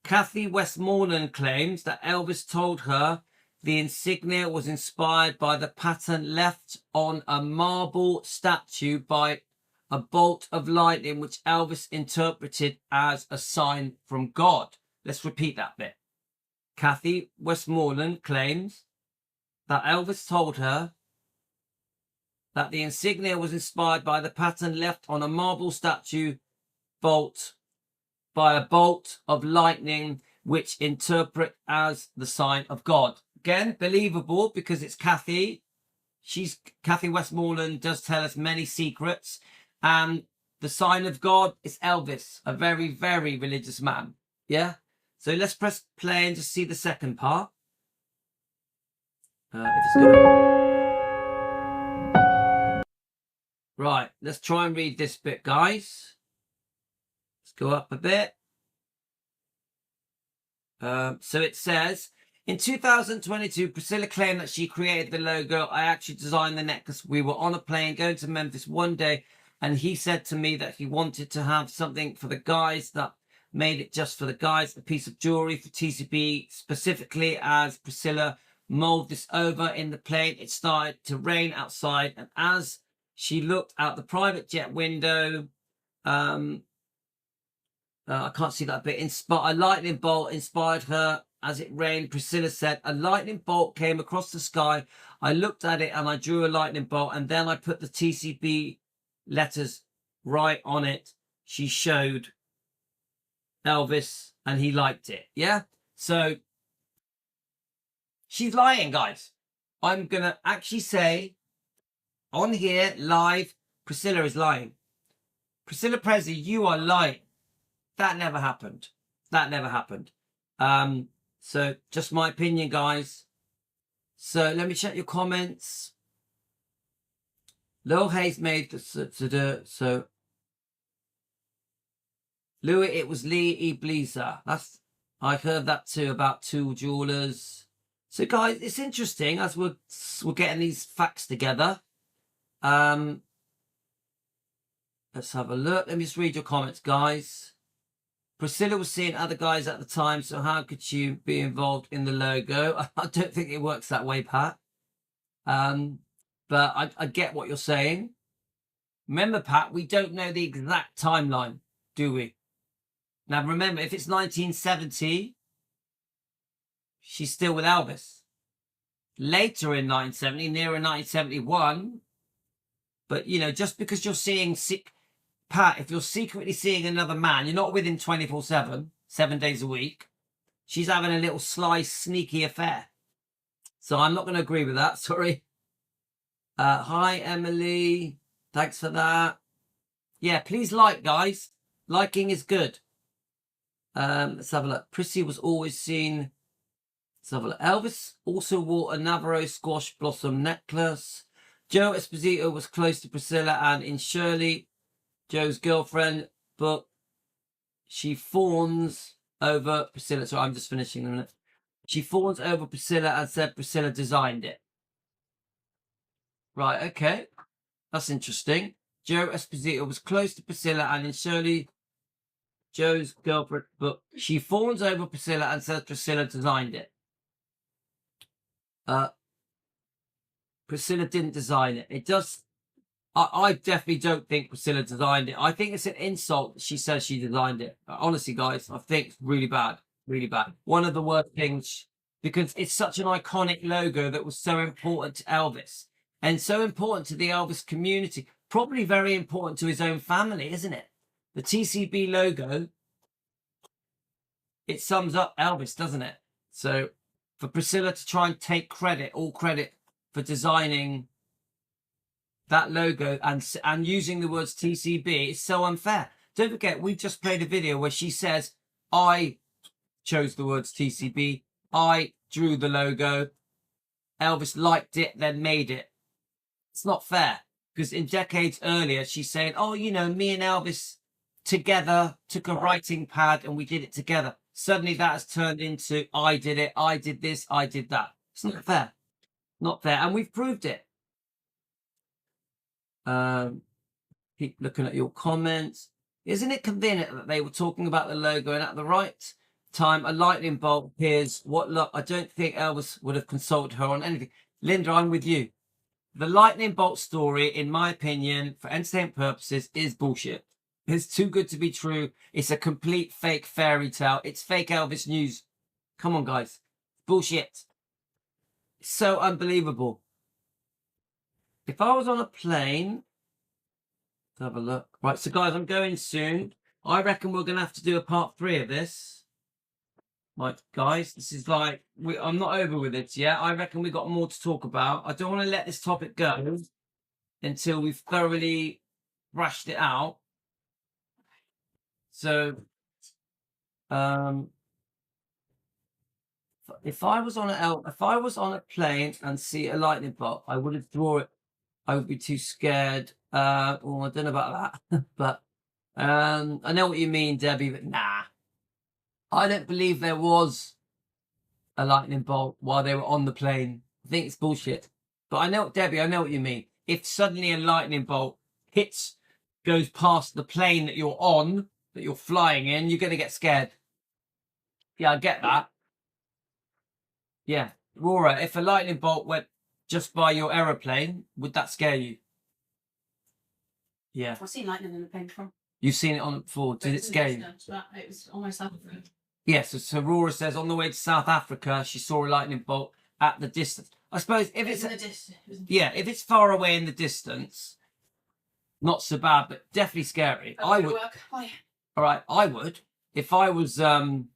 Kathy Westmoreland claims that Elvis told her the insignia was inspired by the pattern left on a marble statue by a bolt of lightning, which Elvis interpreted as a sign from God. Let's repeat that bit. Kathy Westmoreland claims that Elvis told her that the insignia was inspired by the pattern left on a marble statue bolt by a bolt of lightning, which interpret as the sign of God. Again, believable because it's Kathy. Kathy Westmoreland does tell us many secrets. And the sign of God is Elvis, a very, very religious man. Yeah? So let's press play and just see the second part. If it's gonna... Right, let's try and read this bit, guys. Let's go up a bit. So it says, in 2022, Priscilla claimed that she created the logo. I actually designed the necklace. We were on a plane going to Memphis one day, and he said to me that he wanted to have something for the guys, that made it just for the guys, a piece of jewelry for TCB specifically. As Priscilla mulled this over in the plane, it started to rain outside, and as she looked out the private jet window, I can't see that bit. A lightning bolt inspired her as it rained. Priscilla said, a lightning bolt came across the sky. I looked at it and I drew a lightning bolt, and then I put the TCB letters right on it. She showed Elvis and he liked it. Yeah? So she's lying, guys. I'm going to actually say on here live, Priscilla is lying. Priscilla Presley, you are lying. That never happened. That never happened. So just my opinion, guys. So let me check your comments. Lil Hayes made the so Louis, it was Lee Ebleaser. I heard that too about two jewelers. So guys, it's interesting as we're getting these facts together. Let's have a look. Let me just read your comments, guys. Priscilla was seeing other guys at the time, so how could she be involved in the logo? I don't think it works that way, Pat. But I get what you're saying. Remember, Pat, we don't know the exact timeline, do we? Now, remember, if it's 1970, she's still with Elvis. Later in 1970, nearer 1971. But, you know, just because you're seeing... Pat, if you're secretly seeing another man, you're not with him 24/7, 7 days a week. She's having a little sly, sneaky affair. So I'm not going to agree with that. Sorry. Hi, Emily. Thanks for that. Yeah, please like, guys. Liking is good. Let's have a look. Prissy was always seen. Let's have a look. Elvis also wore a Navarro squash blossom necklace. Joe Esposito was close to Priscilla and in Shirley, Joe's girlfriend, but she fawns over Priscilla. So I'm just finishing in a minute. She fawns over Priscilla and said Priscilla designed it. Right, okay. That's interesting. Joe Esposito was close to Priscilla and in Shirley, Joe's girlfriend, but she fawns over Priscilla and says Priscilla designed it. Priscilla didn't design it. It does I definitely don't think Priscilla designed it. I think it's an insult that she says she designed it. Honestly, guys, I think it's really bad. Really bad. One of the worst things, because it's such an iconic logo that was so important to Elvis and so important to the Elvis community. Probably very important to his own family, isn't it? The TCB logo, it sums up Elvis, doesn't it? So for Priscilla to try and take credit, all credit for designing that logo and using the words TCB is so unfair. Don't forget, we just played a video where she says, I chose the words TCB, I drew the logo, Elvis liked it, then made it. It's not fair, because in decades earlier, she's saying, oh, you know, me and Elvis together took a writing pad and we did it together. Suddenly that has turned into, I did it, I did this, I did that. It's not fair. Not fair. And we've proved it. Keep looking at your comments. Isn't it convenient that they were talking about the logo and at the right time a lightning bolt appears? What luck. I don't think Elvis would have consulted her on anything. Linda, I'm with you. The lightning bolt story, in my opinion, for entertainment purposes, is bullshit. It's too good to be true. It's a complete fake fairy tale. It's fake Elvis news. Come on, guys. Bullshit. It's so unbelievable. If I was on a plane, let's have a look. Right, so guys, I'm going soon. I reckon we're going to have to do a part 3 of this. Right, guys, this is like, I'm not over with it yet. I reckon we got more to talk about. I don't want to let this topic go until we've thoroughly thrashed it out. So, if I was on a plane and see a lightning bolt, I would have drawn it. I would be too scared. Well, I don't know about that, but I know what you mean, Debbie. But nah, I don't believe there was a lightning bolt while they were on the plane. I think it's bullshit. But I know, Debbie, I know what you mean. If suddenly a lightning bolt goes past the plane that you're on, that you're flying in, you're going to get scared. Yeah, I get that. Yeah. Rora, if a lightning bolt went just by your aeroplane, would that scare you? Yeah. I've seen lightning in the plane before. You've seen it on before. Did it scare you? It was almost South Africa. Yes. So Rora says on the way to South Africa, she saw a lightning bolt at the distance. I suppose if it's if it's far away in the distance, not so bad, but definitely scary. I would. All right, I would. If I was on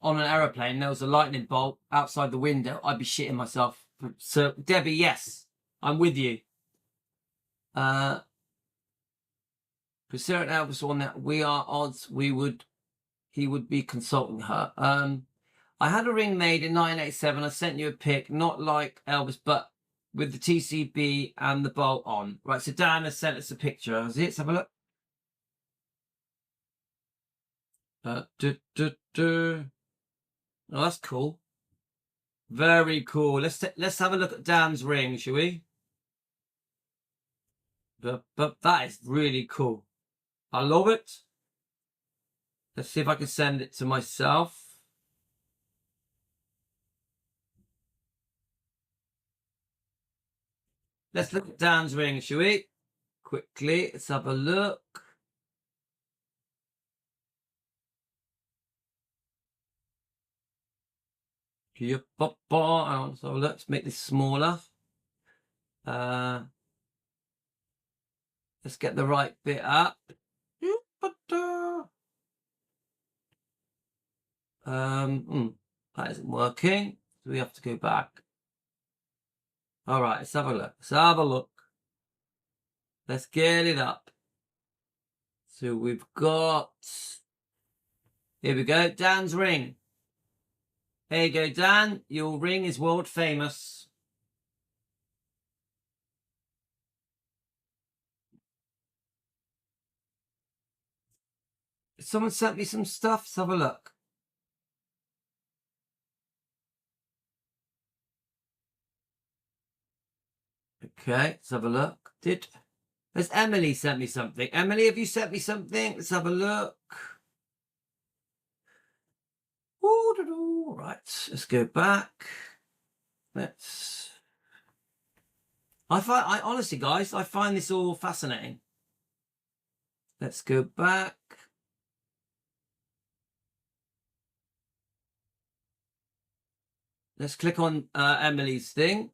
an aeroplane, there was a lightning bolt outside the window, I'd be shitting myself. So Debbie, yes, I'm with you. Priscilla and Elvis on that. We are odds. He would be consulting her. I had a ring made in 1987. I sent you a pic, not like Elvis, but with the TCB and the bolt on. Right, so Dan has sent us a picture. Let's have a look. Oh, that's cool. Very cool. Let's have a look at Dan's ring, shall we? But that is really cool. I love it. Let's see if I can send it to myself. Let's look at Dan's ring, shall we? Quickly, let's have a look. Let's have a look. Let's make this smaller. Let's get the right bit up. That isn't working. So we have to go back. All right, let's have a look. Let's have a look. Let's get it up. So we've got, here we go, Dan's ring. There you go, Dan. Your ring is world famous. Someone sent me some stuff. Let's have a look. Okay, let's have a look. Has Emily sent me something? Emily, have you sent me something? Let's have a look. Right, let's go back. I honestly, guys, I find this all fascinating. Let's go back. Let's click on Emily's thing.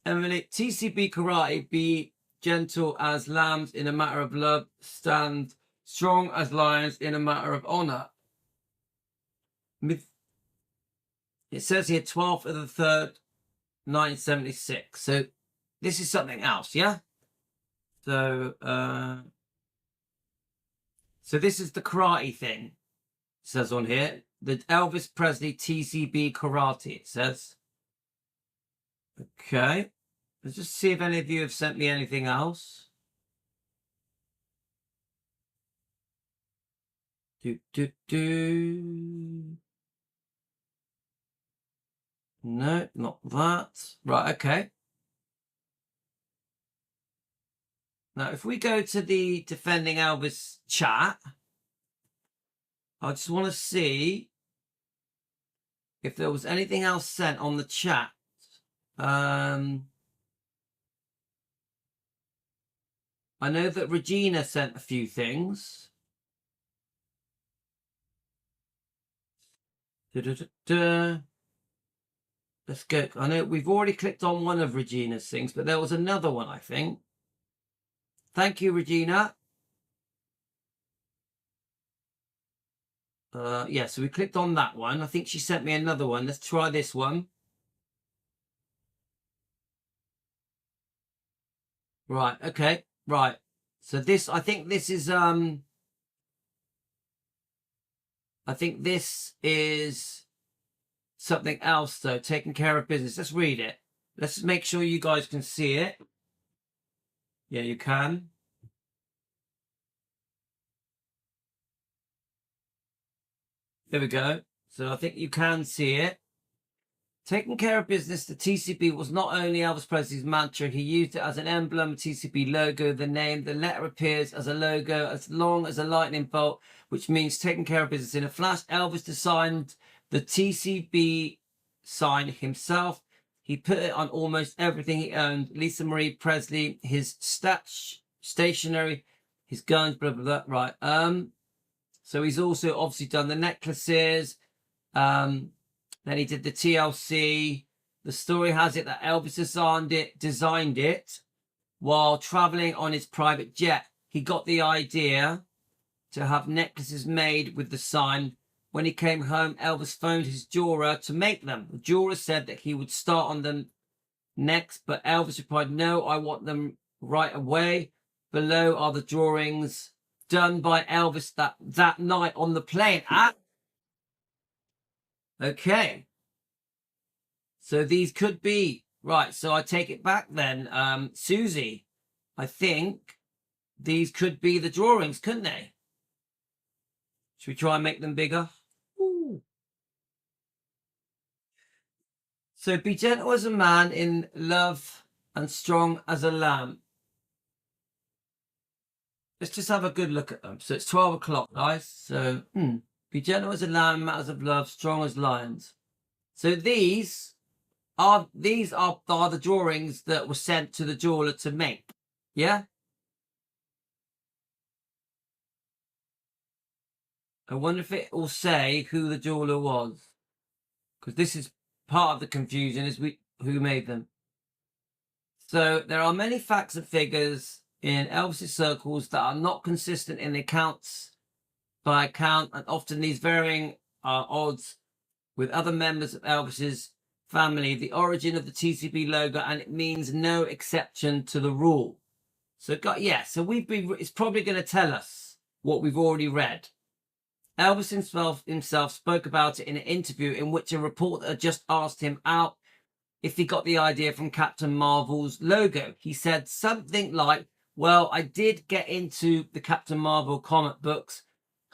Emily, TCB karate, be gentle as lambs in a matter of love, stand strong as lions in a matter of honor. It says here 12th of the 3rd, 1976. So this is something else, yeah? So, so this is the karate thing. It says on here, the Elvis Presley TCB karate, it says. Okay. Let's just see if any of you have sent me anything else. No, not that. Right, okay. Now, if we go to the Defending Elvis chat, I just want to see if there was anything else sent on the chat. I know that Regina sent a few things. Let's go. I know we've already clicked on one of Regina's things, but there was another one, I think. Thank you, Regina. Yeah, so we clicked on that one. I think she sent me another one. Let's try this one. Right, okay, right. So this, I think this is something else though, taking care of business. Let's read it. Let's make sure you guys can see it. Yeah, you can. There we go. So I think you can see it. Taking care of business, the TCB was not only Elvis Presley's mantra, he used it as an emblem, TCB logo, the name, the letter appears as a logo as long as a lightning bolt, which means taking care of business. In a flash, Elvis designed the TCB sign himself. He put it on almost everything he owned. Lisa Marie Presley, his stationery, his guns, blah, blah, blah. Right. So he's also obviously done the necklaces. Then he did the TLC. The story has it that Elvis designed it while traveling on his private jet. He got the idea to have necklaces made with the sign. When he came home, Elvis phoned his jeweler to make them. The jeweler said that he would start on them next, but Elvis replied, "No, I want them right away." Below are the drawings done by Elvis that night on the plane. Okay. So these could be, right, so I take it back then. Susie, I think these could be the drawings, couldn't they? Should we try and make them bigger? Ooh. So be gentle as a man in love and strong as a lamb. Let's just have a good look at them. So it's 12 o'clock, guys. So be gentle as a lamb, matters of love, strong as lions. So these are the drawings that were sent to the jeweler to make. Yeah? I wonder if it will say who the jeweler was. Because this is part of the confusion, is who made them. So there are many facts and figures in Elvis's circles that are not consistent in the accounts by account, and often these varying are odds with other members of Elvis's family, the origin of the TCB logo, and it means no exception to the rule. So, so it's probably going to tell us what we've already read. Elvis himself spoke about it in an interview in which a reporter just asked him out if he got the idea from Captain Marvel's logo. He said something like, "Well, I did get into the Captain Marvel comic books.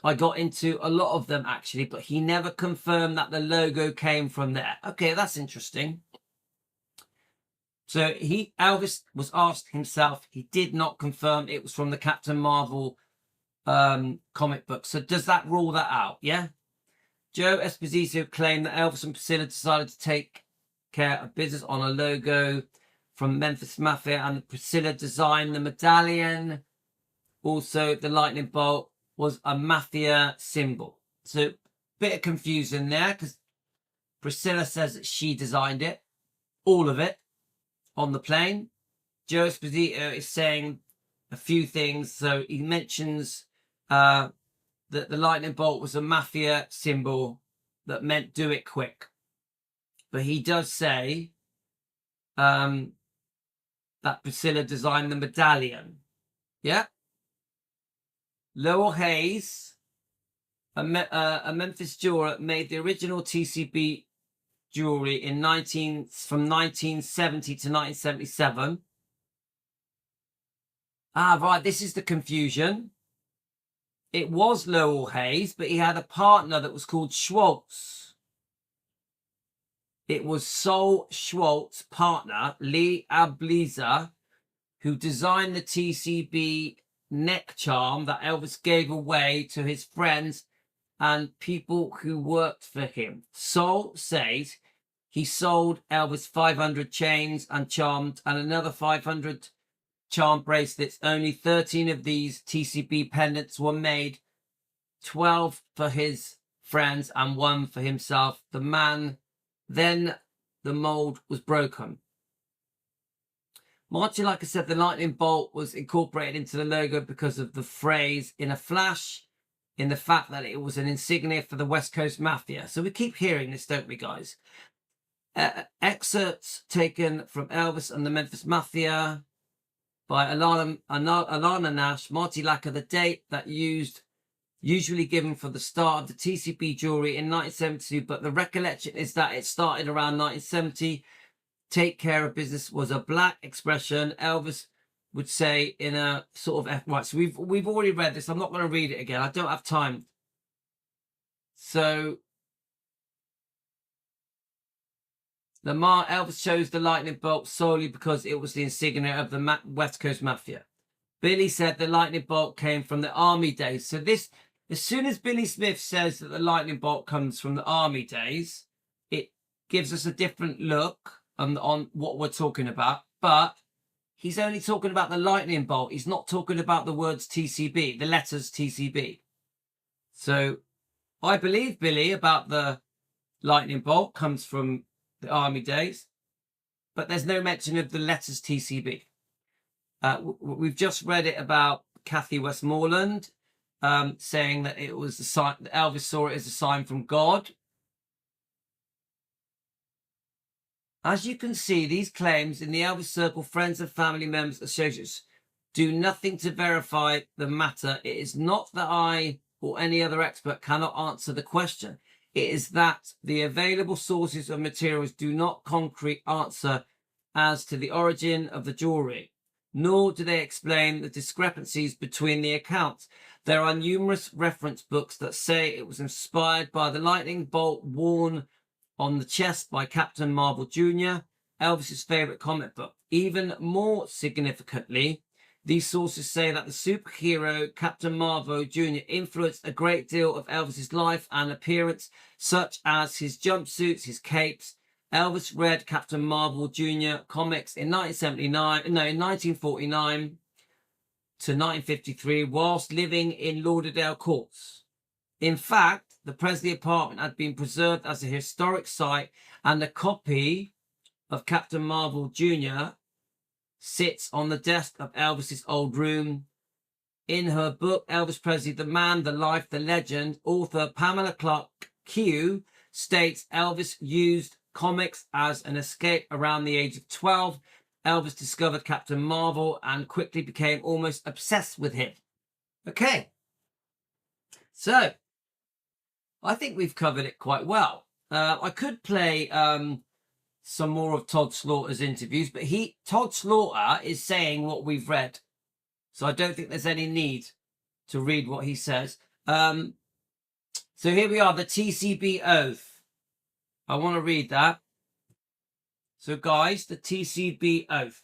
I got into a lot of them, actually, but he never confirmed that the logo came from there." Okay, that's interesting. So Elvis was asked himself. He did not confirm it was from the Captain Marvel comic book. So does that rule that out? Yeah. Joe Esposito claimed that Elvis and Priscilla decided to take care of business on a logo from Memphis Mafia, and Priscilla designed the medallion. Also, the lightning bolt was a mafia symbol. So, bit of confusion there because Priscilla says that she designed it, all of it, on the plane. Joe Esposito is saying a few things. So he mentions that the lightning bolt was a mafia symbol that meant do it quick. But he does say that Priscilla designed the medallion. Yeah. Lowell Hayes, a Memphis jeweler, made the original TCB jewelry from 1970 to 1977. Ah, right, this is the confusion. It was Lowell Hayes, but he had a partner that was called Schwartz. It was Sol Schwartz's partner, Lee Abliza, who designed the TCB neck charm that Elvis gave away to his friends and people who worked for him. Sol says he sold Elvis 500 chains and charms and another 500 charm bracelets. Only 13 of these TCB pendants were made, 12 for his friends and 1 for himself. Then the mold was broken. Marty, like I said, the lightning bolt was incorporated into the logo because of the phrase "in a flash," in the fact that it was an insignia for the West Coast Mafia. So we keep hearing this, don't we, guys? Excerpts taken from Elvis and the Memphis Mafia by Alana Nash. Marty Lacker, the date that usually given for the start of the TCB jewelry in 1972, but the recollection is that it started around 1970. Take care of business was a black expression. Elvis would say in a sort of right. So we've already read this. I'm not going to read it again. I don't have time. So Elvis chose the lightning bolt solely because it was the insignia of the West Coast Mafia. Billy said the lightning bolt came from the army days. So this, as soon as Billy Smith says that the lightning bolt comes from the army days, it gives us a different look on what we're talking about. But he's only talking about the lightning bolt. He's not talking about the words TCB, the letters TCB. So I believe Billy about the lightning bolt comes from the army days, but there's no mention of the letters TCB. We've just read it about Kathy Westmoreland saying that it was a sign, Elvis saw it as a sign from God. As you can see, these claims in the Elvis Circle, friends and family members, associates, do nothing to verify the matter. It is not that I or any other expert cannot answer the question. It is that the available sources of materials do not concrete answer as to the origin of the jewelry, nor do they explain the discrepancies between the accounts. There are numerous reference books that say it was inspired by the lightning bolt worn on the chest by Captain Marvel Jr., Elvis's favorite comic book. Even more significantly, these sources say that the superhero Captain Marvel Jr. influenced a great deal of Elvis's life and appearance, such as his jumpsuits, his capes. Elvis read Captain Marvel Jr. comics in 1949 to 1953 whilst living in Lauderdale Courts. In fact, the Presley apartment had been preserved as a historic site, and a copy of Captain Marvel Jr. sits on the desk of Elvis's old room. In her book, Elvis Presley, The Man, the Life, the Legend, author Pamela Clark Q states Elvis used comics as an escape around the age of 12. Elvis discovered Captain Marvel and quickly became almost obsessed with him. Okay. So, I think we've covered it quite well. I could play some more of Todd Slaughter's interviews, but Todd Slaughter is saying what we've read. So I don't think there's any need to read what he says. So here we are, the TCB oath. I want to read that. So guys, the TCB oath.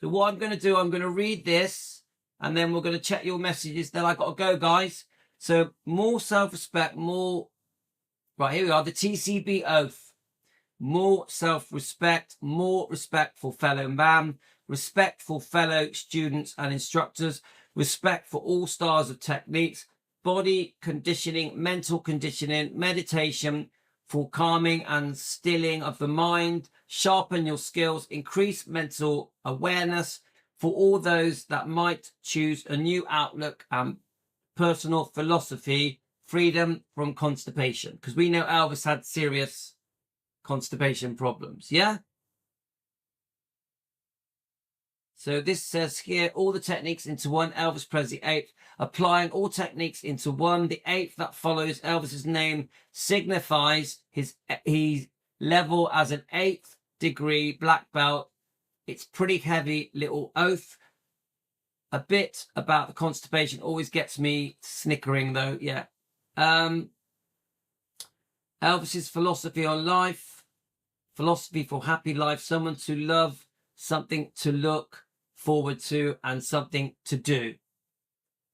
So what I'm going to do, I'm going to read this, and then we're going to check your messages. Then I got to go, guys. So more self-respect, more... Right, here we are, the TCB oath. more self-respect, more respect for fellow man, respect for fellow students and instructors, respect for all styles of techniques, body conditioning, mental conditioning, meditation for calming and stilling of the mind, sharpen your skills, increase mental awareness for all those that might choose a new outlook and personal philosophy, freedom from constipation. Because we know Elvis had serious constipation problems, yeah? So this says here, all the techniques into one, Elvis Presley 8th, applying all techniques into one. The 8th that follows Elvis's name signifies his level as an 8th degree black belt. It's pretty heavy little oath. A bit about the constipation always gets me snickering though, yeah. Elvis's philosophy on life, philosophy for happy life, someone to love, something to look forward to, and something to do.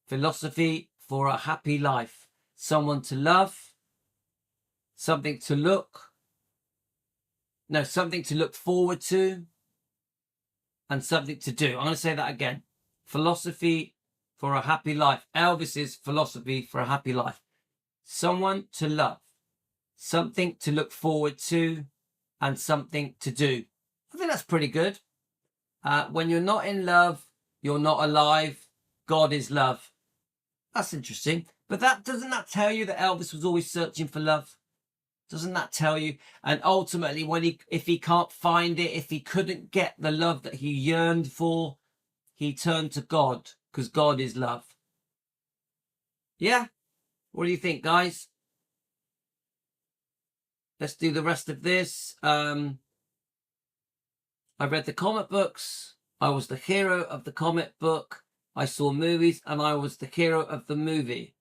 Philosophy for a happy life, someone to love, something to look forward to, and something to do. I'm going to say that again. Philosophy for a happy life. Elvis's philosophy for a happy life. Someone to love, something to look forward to, and something to do. I think that's pretty good. When you're not in love, you're not alive. God is love. That's interesting. But doesn't that tell you that Elvis was always searching for love? Doesn't that tell you? And ultimately, if he can't find it, if he couldn't get the love that he yearned for, he turned to God, because God is love. Yeah? What do you think, guys? Let's do the rest of this. I read the comic books. I was the hero of the comic book. I saw movies and I was the hero of the movie.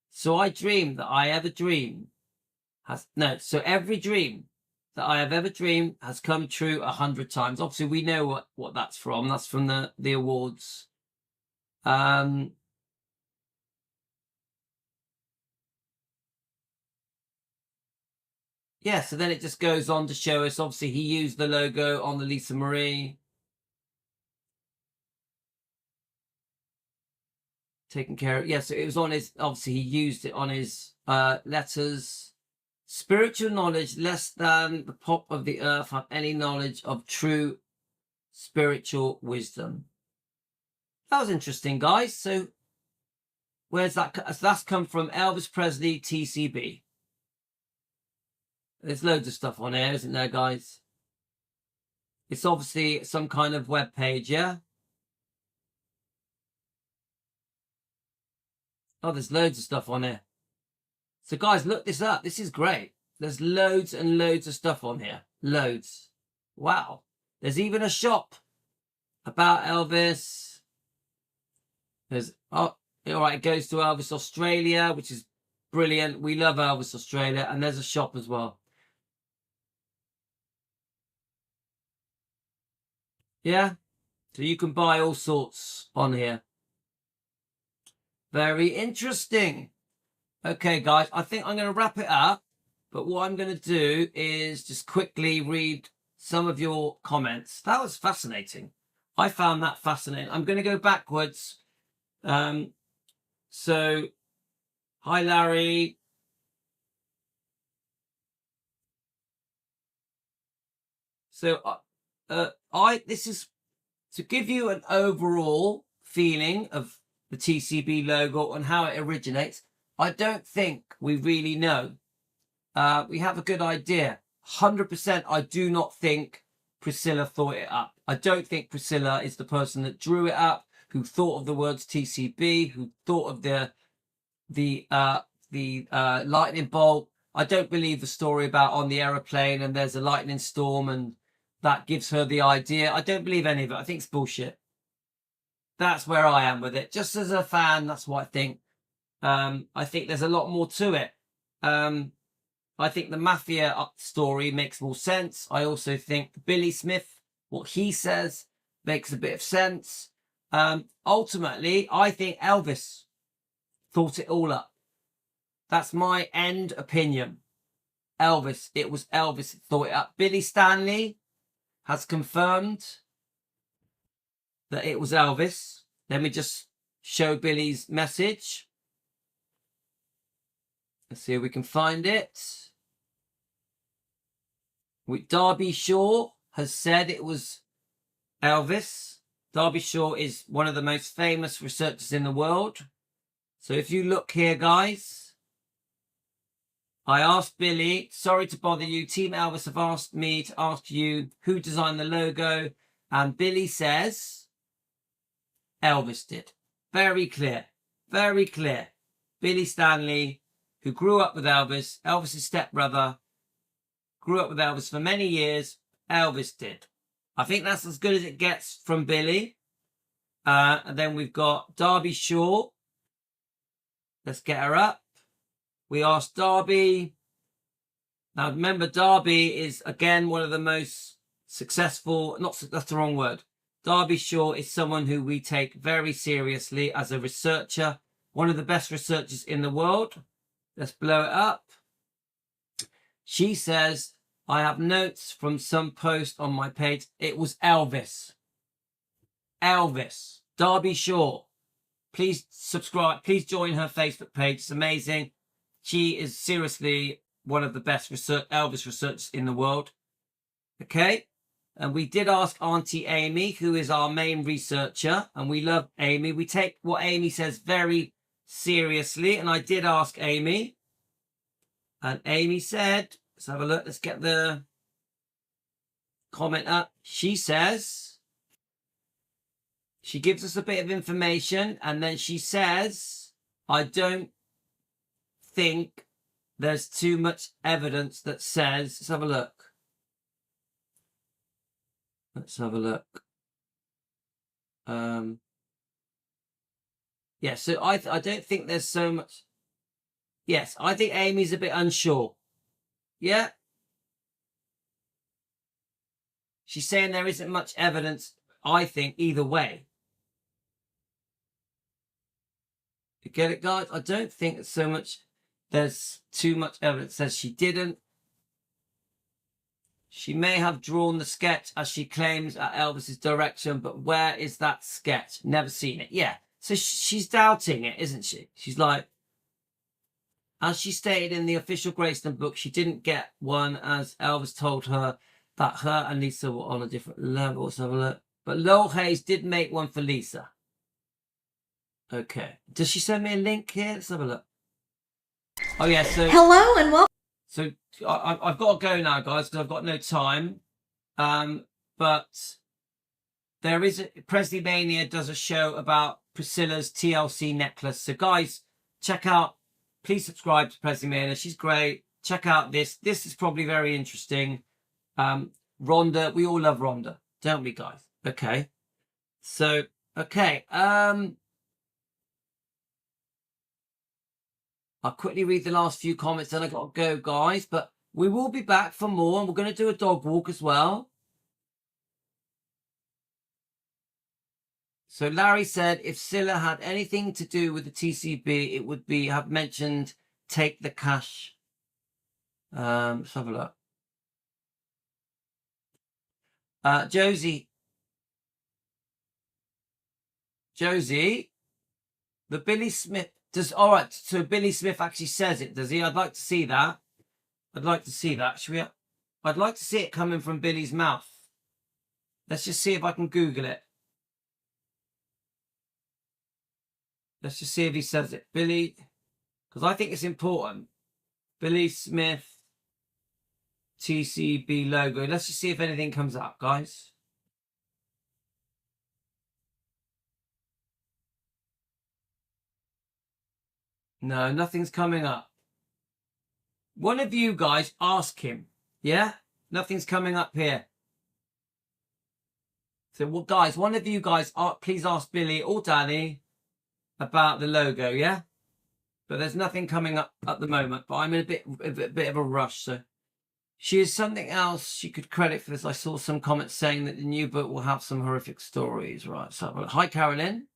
So I dreamed that I ever dreamed so every dream that I have ever dreamed has come true 100 times. Obviously, we know what that's from. That's from the awards. Yeah, so then it just goes on to show us, obviously, he used the logo on the Lisa Marie. Taking care of, yeah, so it was on his, obviously, he used it on his letters. Spiritual knowledge, less than the pop of the earth have any knowledge of true spiritual wisdom. That was interesting, guys. So, where's that? So that's come from Elvis Presley, TCB. There's loads of stuff on here, isn't there, guys? It's obviously some kind of web page, yeah? Oh, there's loads of stuff on here. So, guys, look this up. This is great. There's loads and loads of stuff on here. Loads. Wow. There's even a shop about Elvis. There's, all right, it goes to Elvis Australia, which is brilliant. We love Elvis Australia. And there's a shop as well. Yeah, so you can buy all sorts on here. Very interesting. Okay, guys, I think I'm going to wrap it up. But what I'm going to do is just quickly read some of your comments. That was fascinating. I found that fascinating. I'm going to go backwards. So, hi, Larry. So, this is to give you an overall feeling of the TCB logo and how it originates. I don't think we really know. We have a good idea. 100%, I do not think Priscilla thought it up. I don't think Priscilla is the person that drew it up, who thought of the words TCB, who thought of the lightning bolt. I don't believe the story about on the aeroplane and there's a lightning storm and that gives her the idea. I don't believe any of it. I think it's bullshit. That's where I am with it. Just as a fan, that's what I think. I think there's a lot more to it. I think the mafia story makes more sense. I also think Billy Smith, what he says, makes a bit of sense. Ultimately, I think Elvis thought it all up. That's my end opinion. Elvis. It was Elvis that thought it up. Billy Stanley has confirmed that it was Elvis. Let me just show Billy's message. Let's see if we can find it. Darby Shaw has said it was Elvis. Darby Shaw is one of the most famous researchers in the world. So if you look here, guys, I asked Billy, sorry to bother you, Team Elvis have asked me to ask you who designed the logo, and Billy says Elvis did. Very clear, very clear. Billy Stanley, who grew up with Elvis, Elvis's stepbrother, grew up with Elvis for many years, Elvis did. I think that's as good as it gets from Billy. And then we've got Darby Shaw. Let's get her up. We asked Darby. Now remember, Darby is again one of the most successful, that's the wrong word. Darby Shaw is someone who we take very seriously as a researcher, one of the best researchers in the world. Let's blow it up. She says, I have notes from some post on my page. It was Elvis. Elvis. Darby Shaw. Please subscribe. Please join her Facebook page. It's amazing. She is seriously one of the best Elvis researchers in the world. Okay. And we did ask Auntie Amy, who is our main researcher. And we love Amy. We take what Amy says very seriously. And I did ask Amy. And Amy said, let's have a look. Let's get the comment up. She says, she gives us a bit of information. And then she says, I don't think there's too much evidence that says, let's have a look. Let's have a look. Yeah, so I don't think there's so much. Yes, I think Amy's a bit unsure. Yeah. She's saying there isn't much evidence, I think, either way. You get it, guys? I don't think it's so much. There's too much evidence that says she didn't. She may have drawn the sketch, as she claims, at Elvis's direction, but where is that sketch? Never seen it. Yeah. So she's doubting it, isn't she? She's like, as she stated in the official Graceland book, she didn't get one as Elvis told her that her and Lisa were on a different level. Let's have a look. But Lowell Hayes did make one for Lisa. Okay. Does she send me a link here? Let's have a look. Oh, yeah. So hello and welcome. So I've got to go now, guys, because I've got no time. But there is Presley Mania does a show about Priscilla's TLC necklace. So, guys, check out. Please subscribe to Presley Mania. She's great. Check out this. This is probably very interesting. Rhonda, we all love Rhonda, don't we, guys? Okay. So, okay. I'll quickly read the last few comments, then I've got to go, guys. But we will be back for more, and we're going to do a dog walk as well. So Larry said, if Scylla had anything to do with the TCB, it would be have mentioned take the cash. Let's have a look. Josie, the Billy Smith does. All right, so Billy Smith actually says it, does he? I'd like to see that. I'd like to see that. Should we? I'd like to see it coming from Billy's mouth. Let's just see if I can Google it. Let's just see if he says it. Billy, because I think it's important. Billy Smith, TCB logo. Let's just see if anything comes up, guys. No, nothing's coming up. One of you guys ask him. Yeah? Nothing's coming up here. So, well, guys, one of you guys, please ask Billy or Danny about the logo, yeah? But there's nothing coming up at the moment. But I'm in a bit of a rush, so. She is something else she could credit for this. I saw some comments saying that the new book will have some horrific stories. Right, so hi, Carolyn.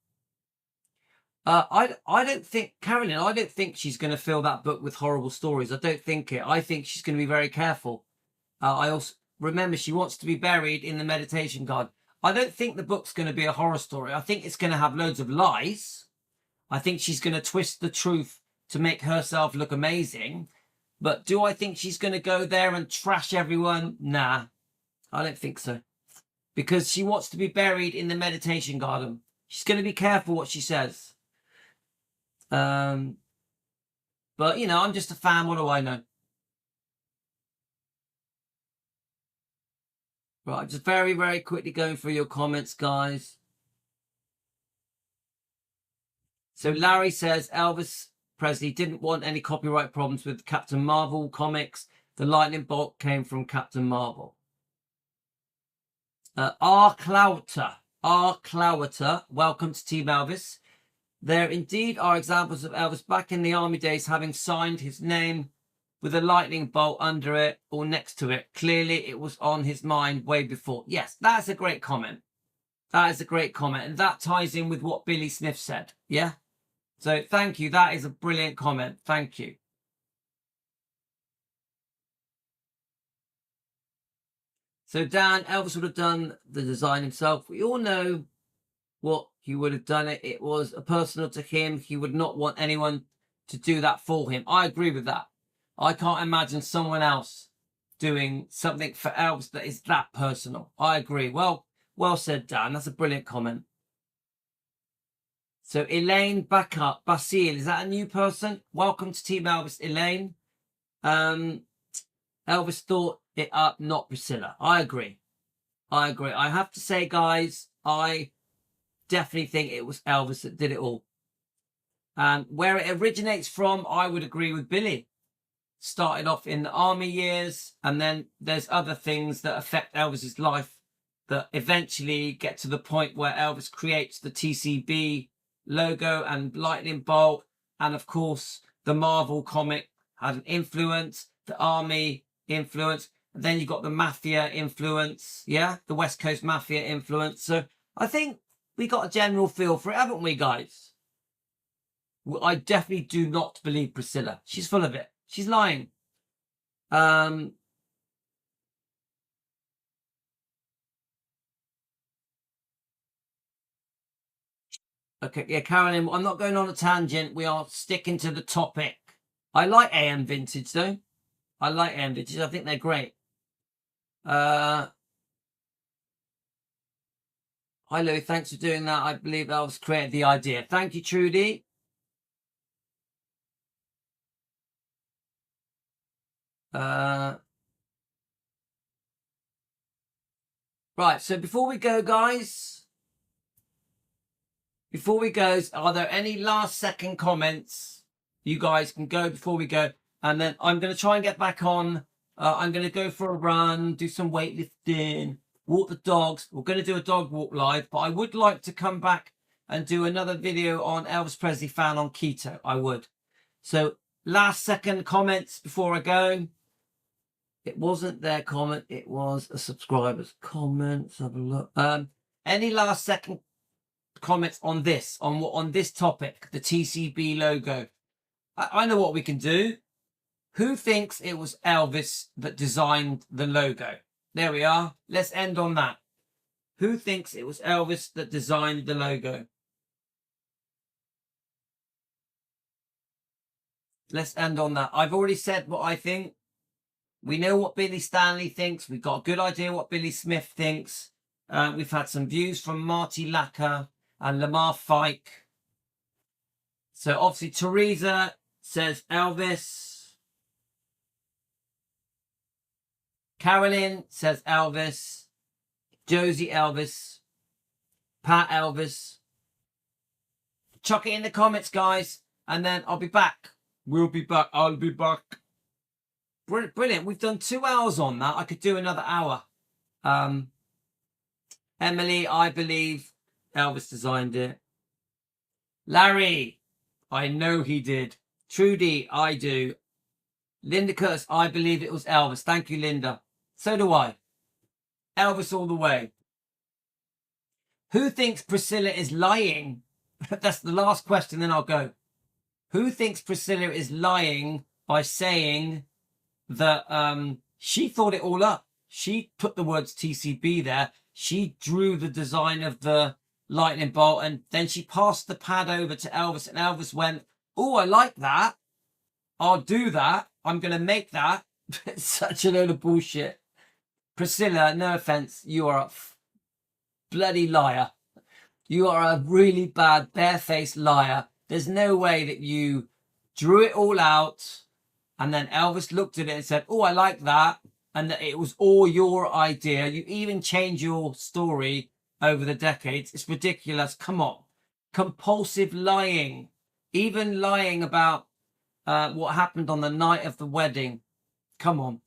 I don't think, Carolyn, I don't think she's going to fill that book with horrible stories. I don't think it. I think she's going to be very careful. I also remember she wants to be buried in the meditation garden. I don't think the book's going to be a horror story. I think it's going to have loads of lies. I think she's going to twist the truth to make herself look amazing. But do I think she's going to go there and trash everyone? Nah, I don't think so. Because she wants to be buried in the meditation garden. She's going to be careful what she says. But, you know, I'm just a fan. What do I know? Right, just very, very quickly going through your comments, guys. So Larry says Elvis Presley didn't want any copyright problems with Captain Marvel comics. The lightning bolt came from Captain Marvel. R. Clowter, welcome to Team Elvis. There indeed are examples of Elvis back in the army days having signed his name with a lightning bolt under it or next to it. Clearly it was on his mind way before. Yes, that's a great comment. That is a great comment. And that ties in with what Billy Smith said. Yeah? So thank you. That is a brilliant comment. Thank you. So Dan, Elvis would have done the design himself. We all know what he would have done it. It was personal to him. He would not want anyone to do that for him. I agree with that. I can't imagine someone else doing something for Elvis that is that personal. I agree. Well said, Dan. That's a brilliant comment. So Elaine Basile, is that a new person? Welcome to Team Elvis, Elaine. Elvis thought it up, not Priscilla. I agree. I have to say, guys, I definitely think it was Elvis that did it all. And where it originates from, I would agree with Billy. Started off in the army years, and then there's other things that affect Elvis's life that eventually get to the point where Elvis creates the TCB logo and lightning bolt. And of course, the Marvel comic had an influence, the army influence, and then you got the mafia influence. Yeah, the West Coast mafia influence. So I think we got a general feel for it, haven't we, guys? I definitely do not believe Priscilla. She's full of it. She's lying. Okay, yeah, Carolyn, I'm not going on a tangent. We are sticking to the topic. I like AM Vintage, though. I like AM Vintage. I think they're great. Hi, Lou. Thanks for doing that. I believe Elvis created the idea. Thank you, Trudy. Right, so before we go, guys, are there any last second comments? You guys can go before we go, and then I'm going to try and get back on. I'm going to go for a run, do some weightlifting, walk the dogs. We're going to do a dog walk live, but I would like to come back and do another video on Elvis Presley fan on keto. I would. So last second comments before I go. It wasn't their comment. It was a subscriber's comment. Let's have a look. Any last second comments on this, on this topic, the TCB logo? I know what we can do. Who thinks it was Elvis that designed the logo? There we are. Let's end on that. Who thinks it was Elvis that designed the logo? Let's end on that. I've already said what I think. We know what Billy Stanley thinks. We've got a good idea what Billy Smith thinks. We've had some views from Marty Lacker and Lamar Fike. So obviously Teresa says Elvis. Carolyn says Elvis. Josie Elvis. Pat Elvis. Chuck it in the comments, guys. And then I'll be back. We'll be back. I'll be back. Brilliant. We've done 2 hours on that. I could do another hour. Emily, I believe Elvis designed it. Larry, I know he did. Trudy, I do. Linda Curtis, I believe it was Elvis. Thank you, Linda. So do I. Elvis all the way. Who thinks Priscilla is lying That's the last question, then I'll go. Who thinks Priscilla is lying by saying that she thought it all up? She put the words TCB there. She drew the design of the lightning bolt, and then she passed the pad over to Elvis, and Elvis went, oh, I like that. I'll do that. I'm going to make that. It's such a load of bullshit. Priscilla, no offense, you are a bloody liar. You are a really bad, barefaced liar. There's no way that you drew it all out and then Elvis looked at it and said, oh, I like that, and that it was all your idea. You even changed your story over the decades. It's ridiculous. Come on. Compulsive lying. Even lying about what happened on the night of the wedding. Come on.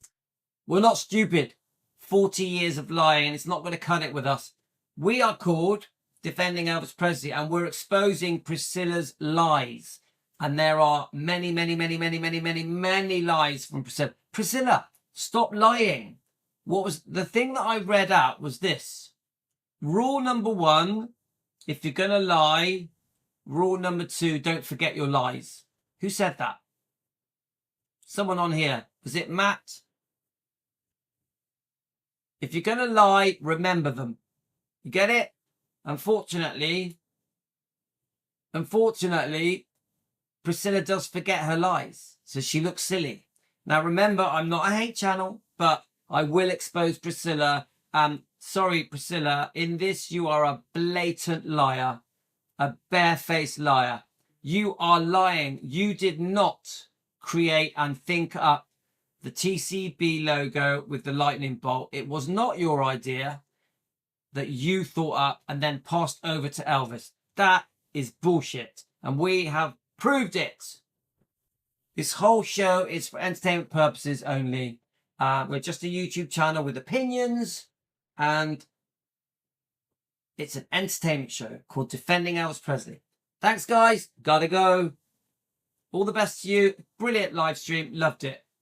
We're not stupid. 40 years of lying, and it's not going to cut it with us. We are called Defending Elvis Presley, and we're exposing Priscilla's lies. And there are many, many, many, many, many, many, many lies from Priscilla. Priscilla, stop lying. What was the thing that I read out was this. Rule number 1, if you're going to lie. Rule number 2, don't forget your lies. Who said that? Someone on here. Was it Matt? If you're going to lie, remember them. You get it? Unfortunately, Priscilla does forget her lies, so she looks silly. Now, remember, I'm not a hate channel, but I will expose Priscilla. Sorry, Priscilla, in this, you are a blatant liar, a barefaced liar. You are lying. You did not create and think up the TCB logo with the lightning bolt. It was not your idea that you thought up and then passed over to Elvis. That is bullshit. And we have proved it. This whole show is for entertainment purposes only. We're just a YouTube channel with opinions, and it's an entertainment show called Defending Elvis Presley. Thanks, guys. Gotta go. All the best to you. Brilliant live stream. Loved it.